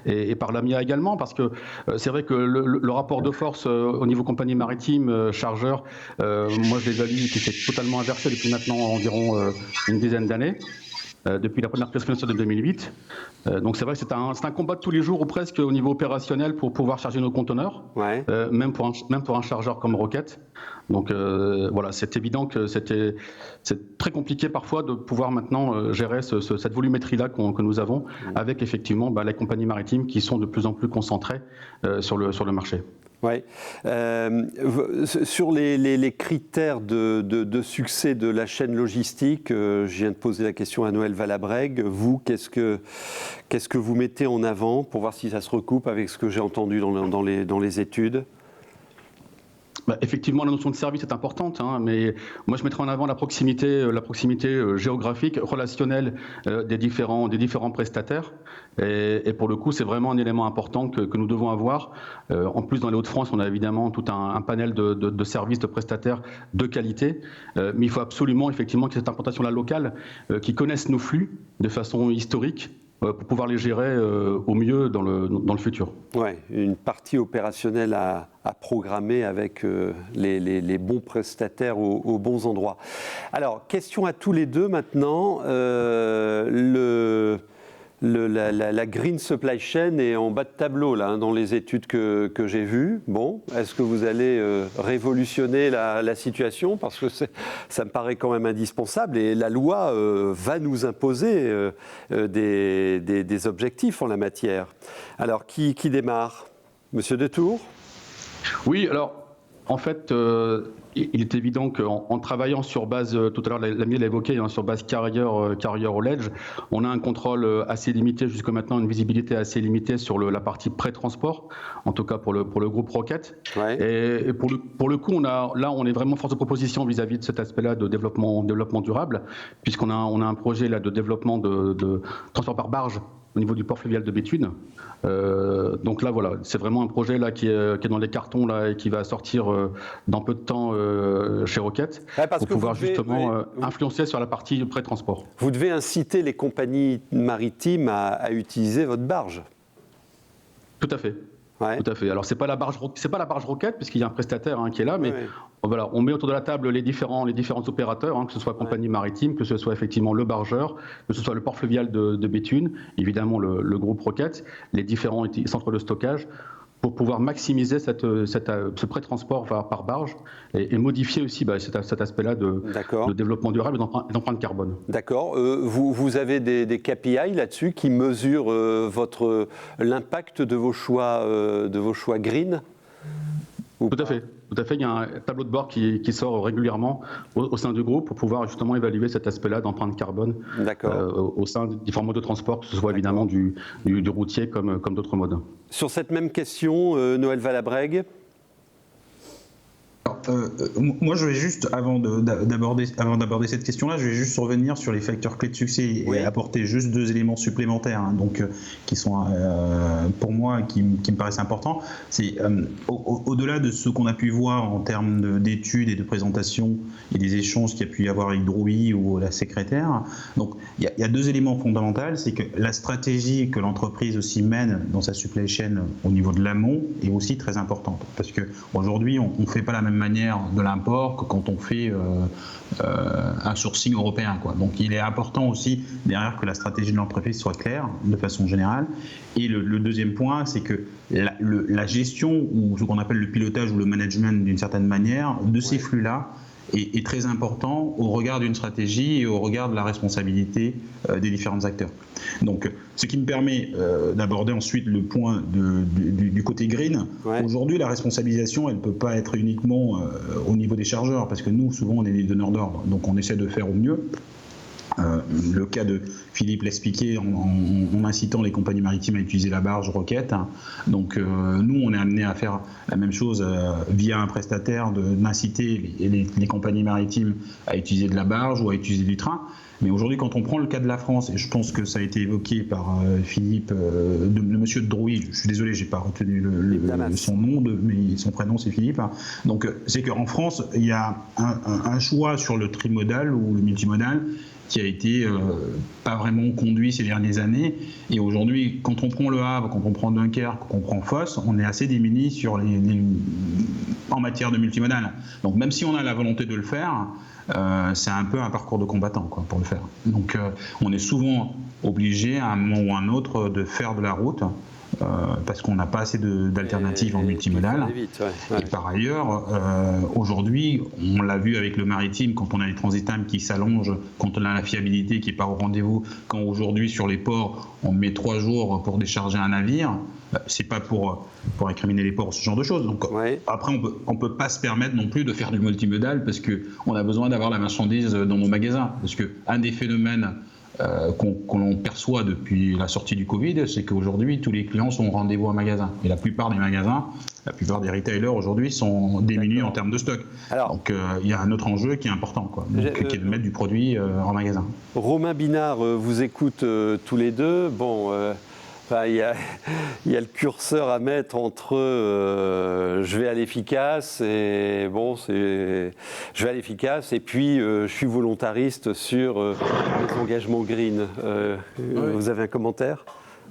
[SPEAKER 9] et par Lamia également, parce que c'est vrai que le rapport de force au niveau compagnie maritime, chargeur, moi je les allie qui s'est totalement inversé depuis maintenant environ une dizaine d'années. Depuis la première crise financière de 2008. Donc c'est vrai que c'est un combat de tous les jours ou presque au niveau opérationnel pour pouvoir charger nos conteneurs, même pour un chargeur comme Rocket. Donc voilà, c'est évident que c'est très compliqué parfois de pouvoir maintenant gérer cette volumétrie-là que nous avons avec effectivement les compagnies maritimes qui sont de plus en plus concentrées sur le marché.
[SPEAKER 1] Oui. Sur les critères de succès de la chaîne logistique, je viens de poser la question à Noël Valabrègue. Vous, qu'est-ce que vous mettez en avant pour voir si ça se recoupe avec ce que j'ai entendu dans les études ?
[SPEAKER 9] Effectivement, la notion de service est importante, mais moi je mettrais en avant la proximité géographique, relationnelle des différents prestataires. Et pour le coup, c'est vraiment un élément important que nous devons avoir. En plus, dans les Hauts-de-France, on a évidemment tout un panel de services, de prestataires de qualité. Mais il faut absolument, effectivement, que cette implantation-là locale, qui connaissent nos flux de façon historique, pour pouvoir les gérer au mieux dans le futur. Oui,
[SPEAKER 1] une partie opérationnelle à programmer avec les bons prestataires aux bons endroits. Alors, question à tous les deux maintenant. La green supply chain est en bas de tableau là, dans les études que j'ai vues. Bon, est-ce que vous allez révolutionner la situation ? Parce que ça me paraît quand même indispensable et la loi va nous imposer des objectifs en la matière. Alors, qui démarre ? Monsieur Detour ?
[SPEAKER 9] Oui, alors, en fait, il est évident qu'en travaillant sur base, tout à l'heure Lamia l'a évoqué, sur base carrier au ledge, on a un contrôle assez limité, jusqu'à maintenant une visibilité assez limitée sur la partie pré-transport, en tout cas pour le groupe Rocket. Ouais. Et pour le coup, on est vraiment force de proposition vis-à-vis de cet aspect-là de développement durable, puisqu'on a un projet là de développement de transport par barge au niveau du port fluvial de Béthune. Donc là, voilà, c'est vraiment un projet là qui est dans les cartons là, et qui va sortir dans peu de temps chez Rocket, pour pouvoir justement influencer sur la partie pré-transport.
[SPEAKER 1] Vous devez inciter les compagnies maritimes à utiliser votre barge.
[SPEAKER 9] Tout à fait. Ouais. Tout à fait. Alors c'est pas la barge Rocket puisqu'il y a un prestataire qui est là, mais voilà, on met autour de la table les différents opérateurs, que ce soit compagnie maritime, que ce soit effectivement le bargeur, que ce soit le port fluvial de Béthune, évidemment le groupe Rocket, les différents centres de stockage, pour pouvoir maximiser ce pré-transport par barge et modifier aussi cet aspect-là de développement durable et d'empreinte carbone. D'accord.
[SPEAKER 1] Vous avez des KPI là-dessus qui mesurent l'impact de vos choix green ?
[SPEAKER 9] Tout à fait. Il y a un tableau de bord qui sort régulièrement au sein du groupe pour pouvoir justement évaluer cet aspect-là d'empreinte carbone au sein des différents modes de transport, que ce soit évidemment du routier comme d'autres modes.
[SPEAKER 1] Sur cette même question, Noël Valabrègue.
[SPEAKER 8] Moi, je vais juste, avant d'aborder cette question-là, je vais juste revenir sur les facteurs clés de succès et apporter juste 2 éléments supplémentaires, hein, donc, qui sont, pour moi, qui me paraissent importants. C'est au-delà de ce qu'on a pu voir en termes d'études et de présentations et des échanges qu'il y a pu y avoir avec Drouy ou la secrétaire. Donc, il y a 2 éléments fondamentaux. C'est que la stratégie que l'entreprise aussi mène dans sa supply chain au niveau de l'amont est aussi très importante. Parce qu'aujourd'hui, on ne fait pas la même manière de l'import que quand on fait un sourcing européen, quoi. Donc il est important aussi derrière que la stratégie de l'entreprise soit claire de façon générale. Et le deuxième point, c'est que la gestion, ou ce qu'on appelle le pilotage ou le management d'une certaine manière, de ces flux-là est très important au regard d'une stratégie et au regard de la responsabilité des différents acteurs. Donc, ce qui me permet d'aborder ensuite le point du côté green. Aujourd'hui, la responsabilisation, elle ne peut pas être uniquement au niveau des chargeurs, parce que nous, souvent, on est des donneurs d'ordre. Donc, on essaie de faire au mieux. Le cas de Philippe l'expliquait en incitant les compagnies maritimes à utiliser la barge Roquette. Donc nous, on est amené à faire la même chose via un prestataire, d'inciter les compagnies maritimes à utiliser de la barge ou à utiliser du train. Mais aujourd'hui, quand on prend le cas de la France, et je pense que ça a été évoqué par Philippe, le monsieur de Drouy, je suis désolé, j'ai pas retenu son nom, mais son prénom c'est Philippe. Donc c'est qu'en France, il y a un choix sur le trimodal ou le multimodal qui a été pas vraiment conduit ces dernières années. Et aujourd'hui, quand on prend Le Havre, quand on prend Dunkerque, quand on prend Fos, on est assez démunis en matière de multimodal. Donc même si on a la volonté de le faire, c'est un peu un parcours de combattant, quoi, pour le faire. Donc on est souvent obligé à un moment ou à un autre de faire de la route. Parce qu'on n'a pas assez d'alternatives en multimodal. Et par ailleurs, aujourd'hui, on l'a vu avec le maritime, quand on a les transit times qui s'allongent, quand on a la fiabilité qui n'est pas au rendez-vous, quand aujourd'hui sur les ports, on met 3 jours pour décharger un navire, c'est pas pour incriminer les ports, ce genre de choses. Donc après, on peut pas se permettre non plus de faire du multimodal parce qu'on a besoin d'avoir la marchandise dans nos magasins. Parce qu'un des phénomènes qu'on perçoit depuis la sortie du Covid, c'est qu'aujourd'hui, tous les clients sont au rendez-vous en magasin. Et la plupart des magasins, la plupart des retailers aujourd'hui sont démunis en termes de stock. Donc il y a un autre enjeu qui est important, quoi, qui est de mettre du produit en magasin.
[SPEAKER 1] Romain Binard vous écoute tous les deux. Bon, il y a le curseur à mettre entre je vais à l'efficace et je vais à l'efficace et puis je suis volontariste sur les engagements green. Vous avez un commentaire ?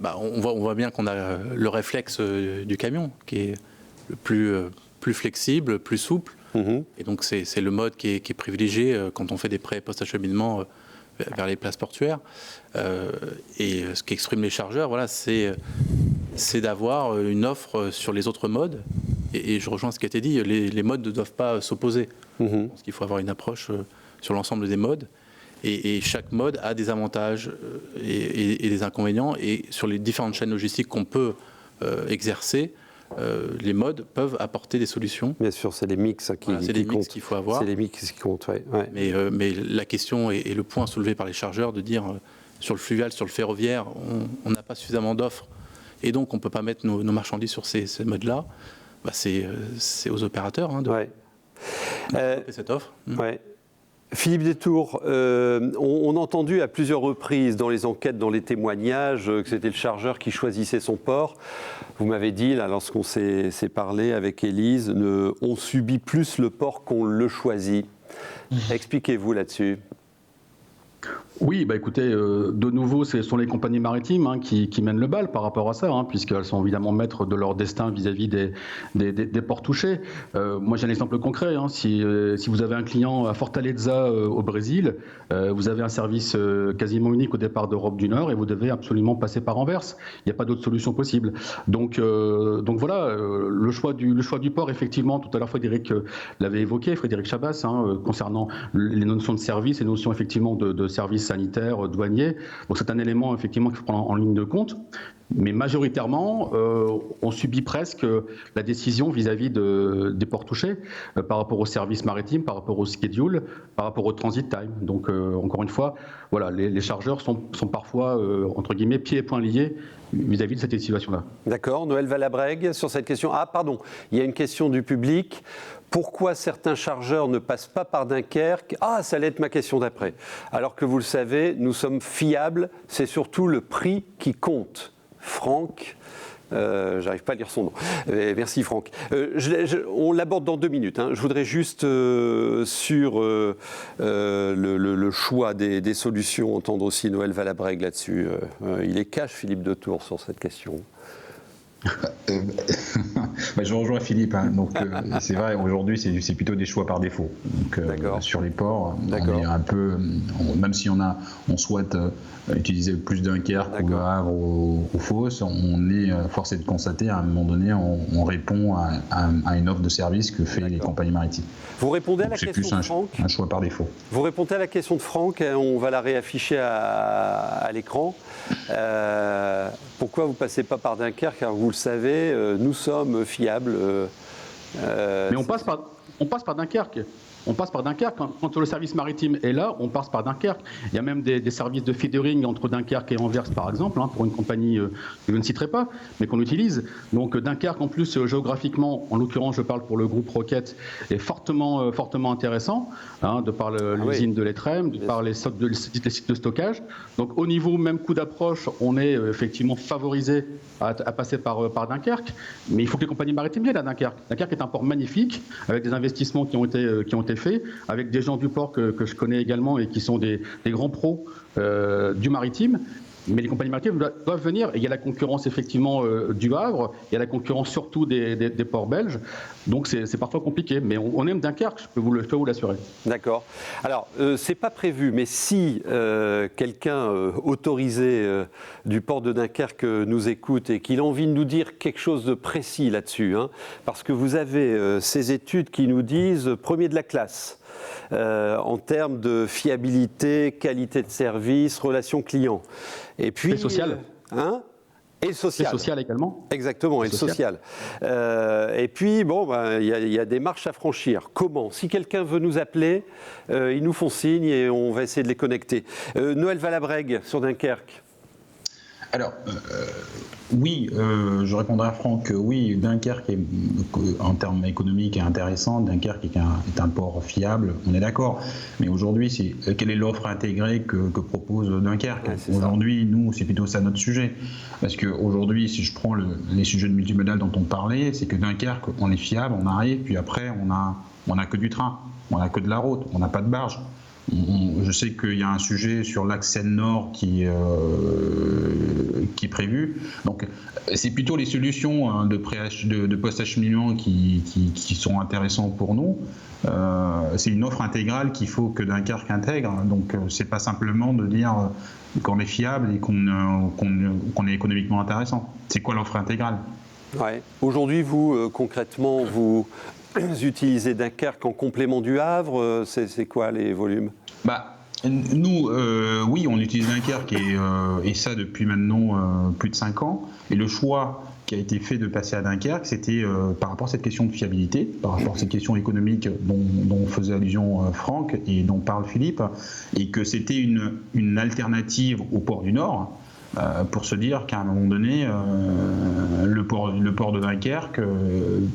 [SPEAKER 5] On voit bien qu'on a le réflexe du camion qui est le plus flexible, plus souple. Et donc c'est le mode qui est privilégié quand on fait des prêts et post-acheminement vers les places portuaires. Et ce qu'expriment les chargeurs, voilà, c'est d'avoir une offre sur les autres modes. Et je rejoins ce qui a été dit, les modes ne doivent pas s'opposer. Parce qu'il faut avoir une approche sur l'ensemble des modes. Et chaque mode a des avantages et des inconvénients. Et sur les différentes chaînes logistiques qu'on peut exercer, les modes peuvent apporter des solutions.
[SPEAKER 1] Bien sûr, c'est les mix qui comptent.
[SPEAKER 5] Qu'il faut avoir.
[SPEAKER 1] C'est les mix qui comptent, ouais.
[SPEAKER 5] Mais la question et le point soulevé par les chargeurs de dire sur le fluvial, sur le ferroviaire, on n'a pas suffisamment d'offres et donc on ne peut pas mettre nos marchandises sur ces modes-là. C'est aux opérateurs de développer cette offre.
[SPEAKER 1] Philippe Détour, on a entendu à plusieurs reprises dans les enquêtes, dans les témoignages, que c'était le chargeur qui choisissait son port. Vous m'avez dit, là, lorsqu'on s'est parlé avec Élise, on subit plus le port qu'on le choisit. Expliquez-vous là-dessus.
[SPEAKER 9] Oui, écoutez, de nouveau, ce sont les compagnies maritimes qui mènent le bal par rapport à ça, puisqu'elles sont évidemment maîtres de leur destin vis-à-vis des ports touchés. Moi, j'ai un exemple concret. Si vous avez un client à Fortaleza au Brésil, vous avez un service quasiment unique au départ d'Europe du Nord et vous devez absolument passer par Anvers. Il n'y a pas d'autre solution possible. Donc voilà, le choix du port, effectivement, tout à l'heure Frédéric l'avait évoqué, Frédéric Chabas, concernant les notions de service et les notions effectivement de service sanitaire, douanier. Donc c'est un élément effectivement qu'il faut prendre en ligne de compte. Mais majoritairement, on subit presque la décision vis-à-vis des ports touchés par rapport au service maritime, par rapport au schedule, par rapport au transit time. Donc, encore une fois, voilà, les chargeurs sont parfois, entre guillemets, pieds et poings liés vis-à-vis de cette situation-là.
[SPEAKER 1] D'accord. Noël Valabrègue, sur cette question. Ah, pardon, il y a une question du public. Pourquoi certains chargeurs ne passent pas par Dunkerque? Ah, ça allait être ma question d'après. Alors que vous le savez, nous sommes fiables, c'est surtout le prix qui compte. Franck, j'arrive pas à lire son nom. Merci Franck. On l'aborde dans 2 minutes. Je voudrais juste sur le choix des solutions entendre aussi Noël Valabrègue là-dessus. Il est cash Philippe de Tours sur cette question.
[SPEAKER 8] Je rejoins Philippe. Donc c'est vrai, aujourd'hui c'est plutôt des choix par défaut. Donc sur les ports, on est un peu, même si on souhaite utiliser plus Dunkerque, au Le Havre, au Fos, on est forcé de constater à un moment donné, on répond à une offre de service que fait les compagnies maritimes.
[SPEAKER 1] Vous répondez à la
[SPEAKER 8] question
[SPEAKER 1] de Franck.
[SPEAKER 8] Un choix par défaut.
[SPEAKER 1] Vous répondez à la question de Franck. On va la réafficher à l'écran. Pourquoi vous ne passez pas par Dunkerque? Car vous le savez, nous sommes fiables.
[SPEAKER 9] Mais on passe par Dunkerque. On passe par Dunkerque. Quand le service maritime est là, on passe par Dunkerque. Il y a même des services de feedering entre Dunkerque et Anvers, par exemple, pour une compagnie que je ne citerai pas, mais qu'on utilise. Donc Dunkerque, en plus, géographiquement, en l'occurrence, je parle pour le groupe Rocket, est fortement intéressant, de par l'usine de l'Etrem, de par les sites de stockage. Donc au niveau même coût d'approche, on est effectivement favorisé à passer par Dunkerque, mais il faut que les compagnies maritimes viennent à Dunkerque. Dunkerque est un port magnifique, avec des investissements qui ont été faits, avec des gens du port que je connais également et qui sont des grands pros du maritime. Mais les compagnies maritimes doivent venir. Et il y a la concurrence effectivement du Havre, il y a la concurrence surtout des ports belges. Donc c'est parfois compliqué. Mais on aime Dunkerque, je peux vous l'assurer.
[SPEAKER 1] D'accord. Alors, c'est pas prévu, mais si quelqu'un autorisé du port de Dunkerque nous écoute et qu'il a envie de nous dire quelque chose de précis là-dessus, parce que vous avez ces études qui nous disent premier de la classe. En termes de fiabilité, qualité de service, relation client. Et puis.
[SPEAKER 9] Et social.
[SPEAKER 1] Et le social.
[SPEAKER 9] Et social également.
[SPEAKER 1] Exactement, et le social. Et puis, il y a des marches à franchir. Comment? Si quelqu'un veut nous appeler, ils nous font signe et on va essayer de les connecter. Noël Valabrègue sur Dunkerque.
[SPEAKER 8] Alors, oui, je répondrai à Franck que oui, Dunkerque, en termes économiques, est intéressant. Dunkerque est un port fiable, on est d'accord. Mais aujourd'hui, quelle est l'offre intégrée que propose Dunkerque? Aujourd'hui, nous, c'est plutôt ça notre sujet. Parce qu'aujourd'hui, si je prends les sujets de multimodal dont on parlait, c'est que Dunkerque, on est fiable, on arrive, puis après, on a que du train, on a que de la route, on n'a pas de barge. Je sais qu'il y a un sujet sur l'axe Seine-Nord qui est prévu. Donc, c'est plutôt les solutions de post-acheminement qui sont intéressantes pour nous. C'est une offre intégrale qu'il faut que Dunkerque intègre. Donc, c'est pas simplement de dire qu'on est fiable et qu'on est économiquement intéressant. C'est quoi l'offre intégrale?
[SPEAKER 1] Aujourd'hui, vous, concrètement, vous utilisez Dunkerque en complément du Havre. C'est quoi les volumes?
[SPEAKER 8] Nous, oui, on utilise Dunkerque et ça depuis maintenant plus de 5 ans. Et le choix qui a été fait de passer à Dunkerque, c'était par rapport à cette question de fiabilité, par rapport à cette question économique dont faisait allusion Franck et dont parle Philippe, et que c'était une alternative au port du Nord. Pour se dire qu'à un moment donné, le port de Dunkerque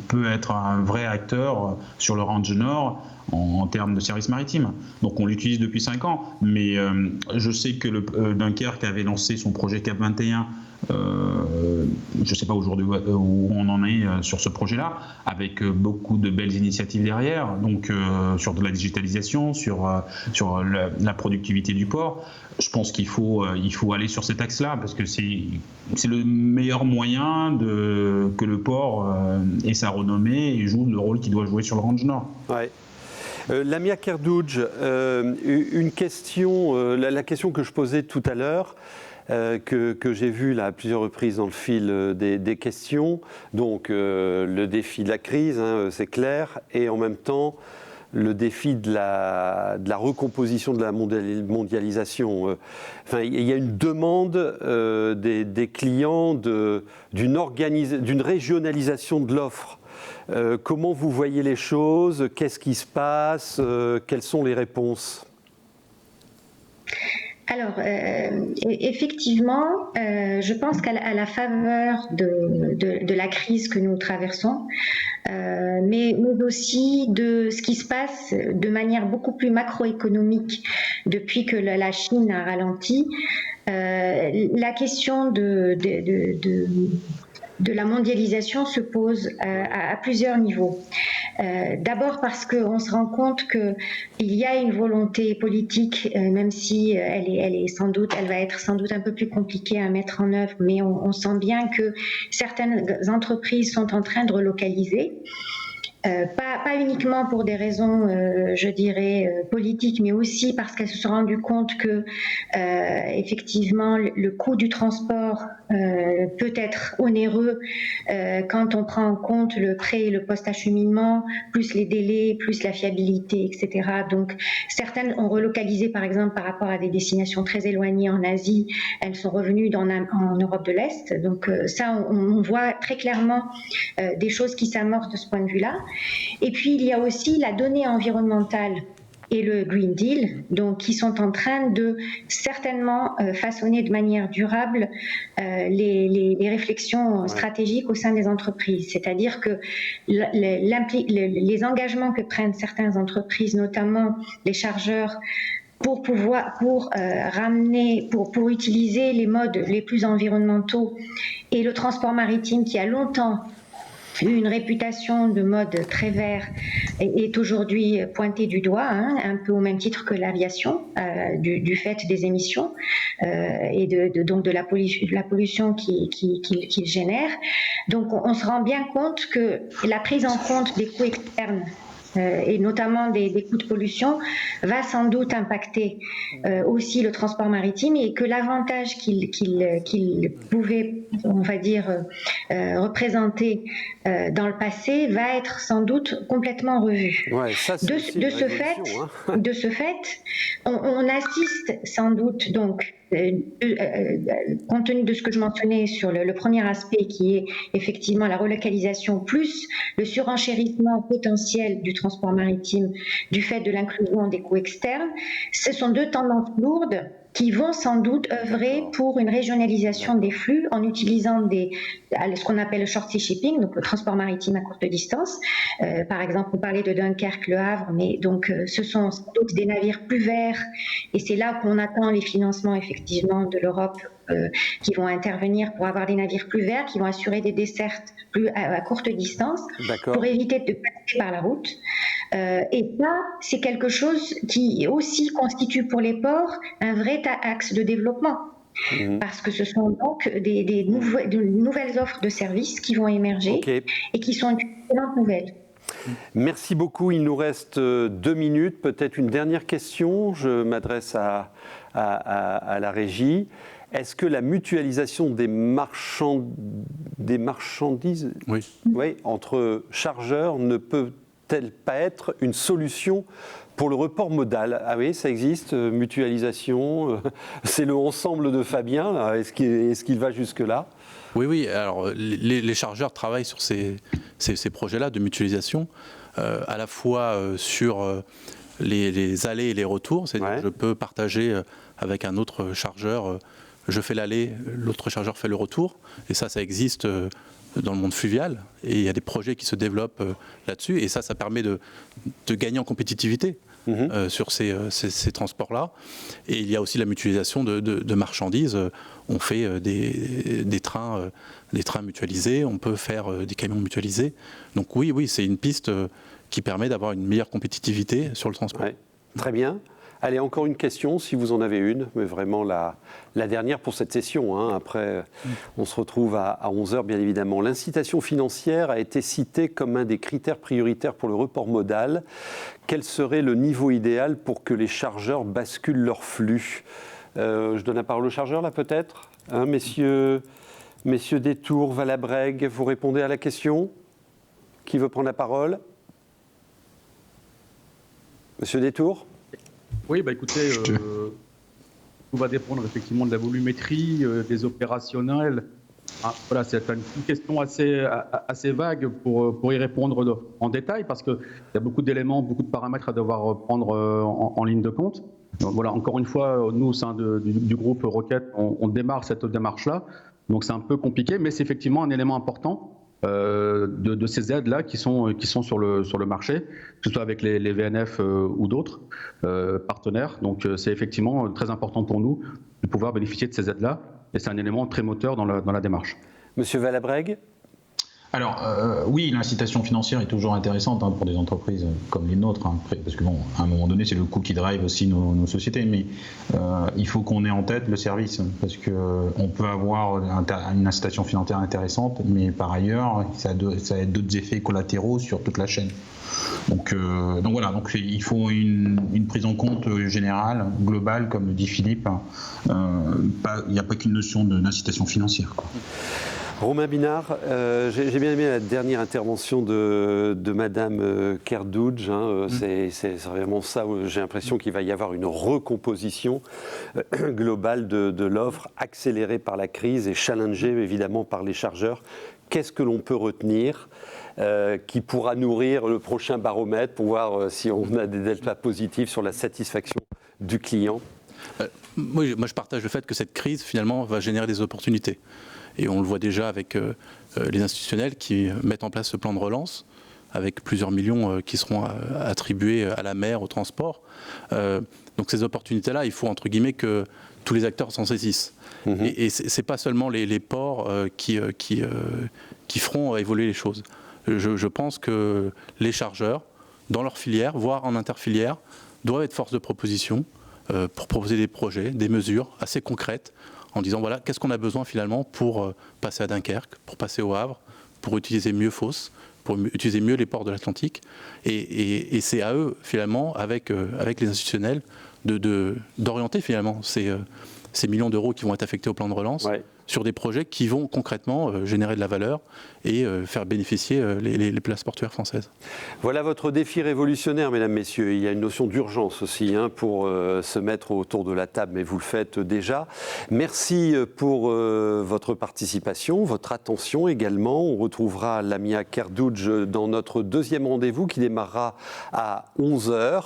[SPEAKER 8] peut être un vrai acteur sur le range nord en termes de services maritimes. Donc on l'utilise depuis 5 ans, mais je sais que Dunkerque avait lancé son projet Cap 21. Je ne sais pas aujourd'hui où on en est sur ce projet-là, avec beaucoup de belles initiatives derrière, donc sur de la digitalisation, sur la productivité du port. Je pense qu'il faut aller sur cet axe-là, parce que c'est le meilleur moyen que le port ait sa renommée et joue le rôle qu'il doit jouer sur le range nord.
[SPEAKER 1] Ouais. Lamia Kerdouj, une question, la question que je posais tout à l'heure, que j'ai vu là à plusieurs reprises dans le fil des questions. Donc le défi de la crise, c'est clair, et en même temps le défi de la recomposition de la mondialisation. Enfin, il y a une demande des clients d'une régionalisation de l'offre. Comment vous voyez les choses? Qu'est-ce qui se passe? Quelles sont les réponses?
[SPEAKER 3] Alors, effectivement, je pense qu'à la faveur de la crise que nous traversons, mais aussi de ce qui se passe de manière beaucoup plus macroéconomique depuis que la Chine a ralenti, la question de la mondialisation se pose à plusieurs niveaux. D'abord parce qu'on se rend compte qu'il y a une volonté politique, même si elle va être sans doute un peu plus compliquée à mettre en œuvre, mais on sent bien que certaines entreprises sont en train de relocaliser. Pas uniquement pour des raisons, je dirais, politiques, mais aussi parce qu'elles se sont rendues compte que, effectivement, le coût du transport peut être onéreux quand on prend en compte le pré- et le post-acheminement, plus les délais, plus la fiabilité, etc. Donc, certaines ont relocalisé, par exemple, par rapport à des destinations très éloignées en Asie, elles sont revenues en Europe de l'Est. Donc, ça, on voit très clairement des choses qui s'amorcent de ce point de vue-là. Et puis, il y a aussi la donnée environnementale et le Green Deal, donc, qui sont en train de certainement façonner de manière durable les réflexions stratégiques au sein des entreprises. C'est-à-dire que les engagements que prennent certaines entreprises, notamment les chargeurs, pour utiliser les modes les plus environnementaux, et le transport maritime qui a longtemps une réputation de mode très vert est aujourd'hui pointée du doigt, un peu au même titre que l'aviation, du fait des émissions et donc de la pollution qu'il génère. Donc on se rend bien compte que la prise en compte des coûts externes et notamment des coûts de pollution, va sans doute impacter aussi le transport maritime, et que l'avantage qu'il pouvait, on va dire, représenter dans le passé va être sans doute complètement revu.
[SPEAKER 1] Ouais, ça,
[SPEAKER 3] de ce fait, on assiste sans doute donc, compte tenu de ce que je mentionnais sur le premier aspect qui est effectivement la relocalisation plus le surenchérissement potentiel du transport maritime du fait de l'inclusion des coûts externes, ce sont deux tendances lourdes qui vont sans doute œuvrer pour une régionalisation des flux en utilisant ce qu'on appelle le short sea shipping, donc le transport maritime à courte distance. Par exemple, on parlait de Dunkerque, Le Havre, mais donc ce sont sans doute des navires plus verts, et c'est là qu'on attend les financements effectivement de l'Europe qui vont intervenir pour avoir des navires plus verts, qui vont assurer des dessertes plus à courte distance pour éviter de passer par la route. Et ça, c'est quelque chose qui aussi constitue pour les ports un vrai axe de développement. Parce que ce sont donc de nouvelles offres de services qui vont émerger et qui sont une excellente nouvelle.
[SPEAKER 1] Merci beaucoup. Il nous reste 2 minutes. Peut-être une dernière question. Je m'adresse à la régie. Est-ce que la mutualisation des marchandises entre chargeurs ne peut-elle pas être une solution pour le report modal? Ah oui, ça existe, mutualisation. C'est le ensemble de Fabien, là. Est-ce qu'il va jusque-là?
[SPEAKER 5] Oui. Alors, les chargeurs travaillent sur ces projets-là de mutualisation, à la fois sur les allers et les retours. C'est-à-dire que je peux partager avec un autre chargeur, je fais l'aller, l'autre chargeur fait le retour. Et ça existe dans le monde fluvial, et il y a des projets qui se développent là-dessus, et ça permet de gagner en compétitivité sur ces transports-là. Et il y a aussi la mutualisation de marchandises. On fait des trains mutualisés, on peut faire des camions mutualisés. Donc oui, c'est une piste qui permet d'avoir une meilleure compétitivité sur le transport.
[SPEAKER 1] Ouais. Très bien. Allez, encore une question, si vous en avez une, mais vraiment la dernière pour cette session. Après, on se retrouve à 11h, bien évidemment. L'incitation financière a été citée comme un des critères prioritaires pour le report modal. Quel serait le niveau idéal pour que les chargeurs basculent leur flux? Je donne la parole aux chargeurs, là, peut-être, messieurs Détour, Valabrègue, vous répondez à la question? Qui veut prendre la parole? Monsieur Détour ?
[SPEAKER 9] Oui, écoutez, tout va dépendre effectivement de la volumétrie, des opérationnels. Voilà, c'est une question assez vague pour y répondre en détail, parce qu'il y a beaucoup d'éléments, beaucoup de paramètres à devoir prendre en ligne de compte. Donc, voilà, encore une fois, nous, au sein du groupe Rocket, on démarre cette démarche-là. Donc c'est un peu compliqué, mais c'est effectivement un élément important de ces aides-là qui sont sur le marché, que ce soit avec les VNF ou d'autres partenaires. Donc c'est effectivement très important pour nous de pouvoir bénéficier de ces aides-là, et c'est un élément très moteur dans la démarche.
[SPEAKER 1] Monsieur Valabrègue ?
[SPEAKER 8] Alors oui, l'incitation financière est toujours intéressante pour des entreprises comme les nôtres, parce que bon, à un moment donné, c'est le coût qui drive aussi nos sociétés, mais il faut qu'on ait en tête le service, parce que on peut avoir une incitation financière intéressante, mais par ailleurs, ça a d'autres effets collatéraux sur toute la chaîne. Donc voilà, donc il faut une prise en compte générale, globale, comme le dit Philippe. Il n'y a pas qu'une notion d'incitation financière, quoi.
[SPEAKER 1] Romain Binard, j'ai bien aimé la dernière intervention de Madame Kerdouj. C'est vraiment ça où j'ai l'impression qu'il va y avoir une recomposition globale de l'offre, accélérée par la crise et challengée évidemment par les chargeurs. Qu'est-ce que l'on peut retenir qui pourra nourrir le prochain baromètre pour voir si on a des deltas positifs sur la satisfaction du client ?
[SPEAKER 5] Moi, je partage le fait que cette crise, finalement, va générer des opportunités. Et on le voit déjà avec les institutionnels qui mettent en place ce plan de relance, avec plusieurs millions qui seront attribués à la mer, au transport. Donc ces opportunités-là, il faut, entre guillemets, que tous les acteurs s'en saisissent. Et ce n'est pas seulement les ports qui feront évoluer les choses. Je pense que les chargeurs, dans leur filière, voire en interfilière, doivent être force de proposition pour proposer des projets, des mesures assez concrètes, en disant voilà, qu'est-ce qu'on a besoin finalement pour passer à Dunkerque, pour passer au Havre, pour utiliser mieux Fos, pour utiliser mieux les ports de l'Atlantique. Et c'est à eux, finalement, avec les institutionnels, d'orienter finalement ces millions d'euros qui vont être affectés au plan de relance sur des projets qui vont concrètement générer de la valeur et faire bénéficier les places portuaires françaises.
[SPEAKER 1] Voilà votre défi révolutionnaire, mesdames, messieurs. Il y a une notion d'urgence aussi pour se mettre autour de la table, mais vous le faites déjà. Merci pour votre participation, votre attention également. On retrouvera Lamia Kerdouj dans notre deuxième rendez-vous qui démarrera à 11h.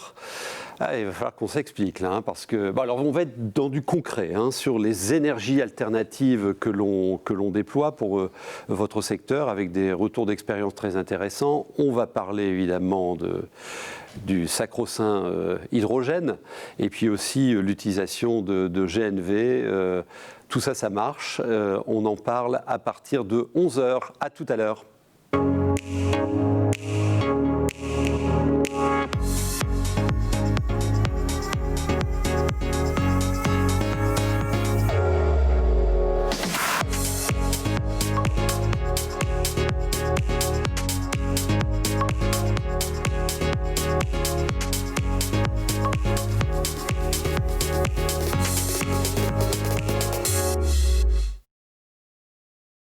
[SPEAKER 1] Il va falloir qu'on s'explique là, parce que alors on va être dans du concret sur les énergies alternatives que l'on déploie pour votre secteur, avec des retours d'expérience très intéressants. On va parler évidemment du sacro-saint hydrogène, et puis aussi l'utilisation de GNV. Tout ça, ça marche. On en parle à partir de 11h. À tout à l'heure.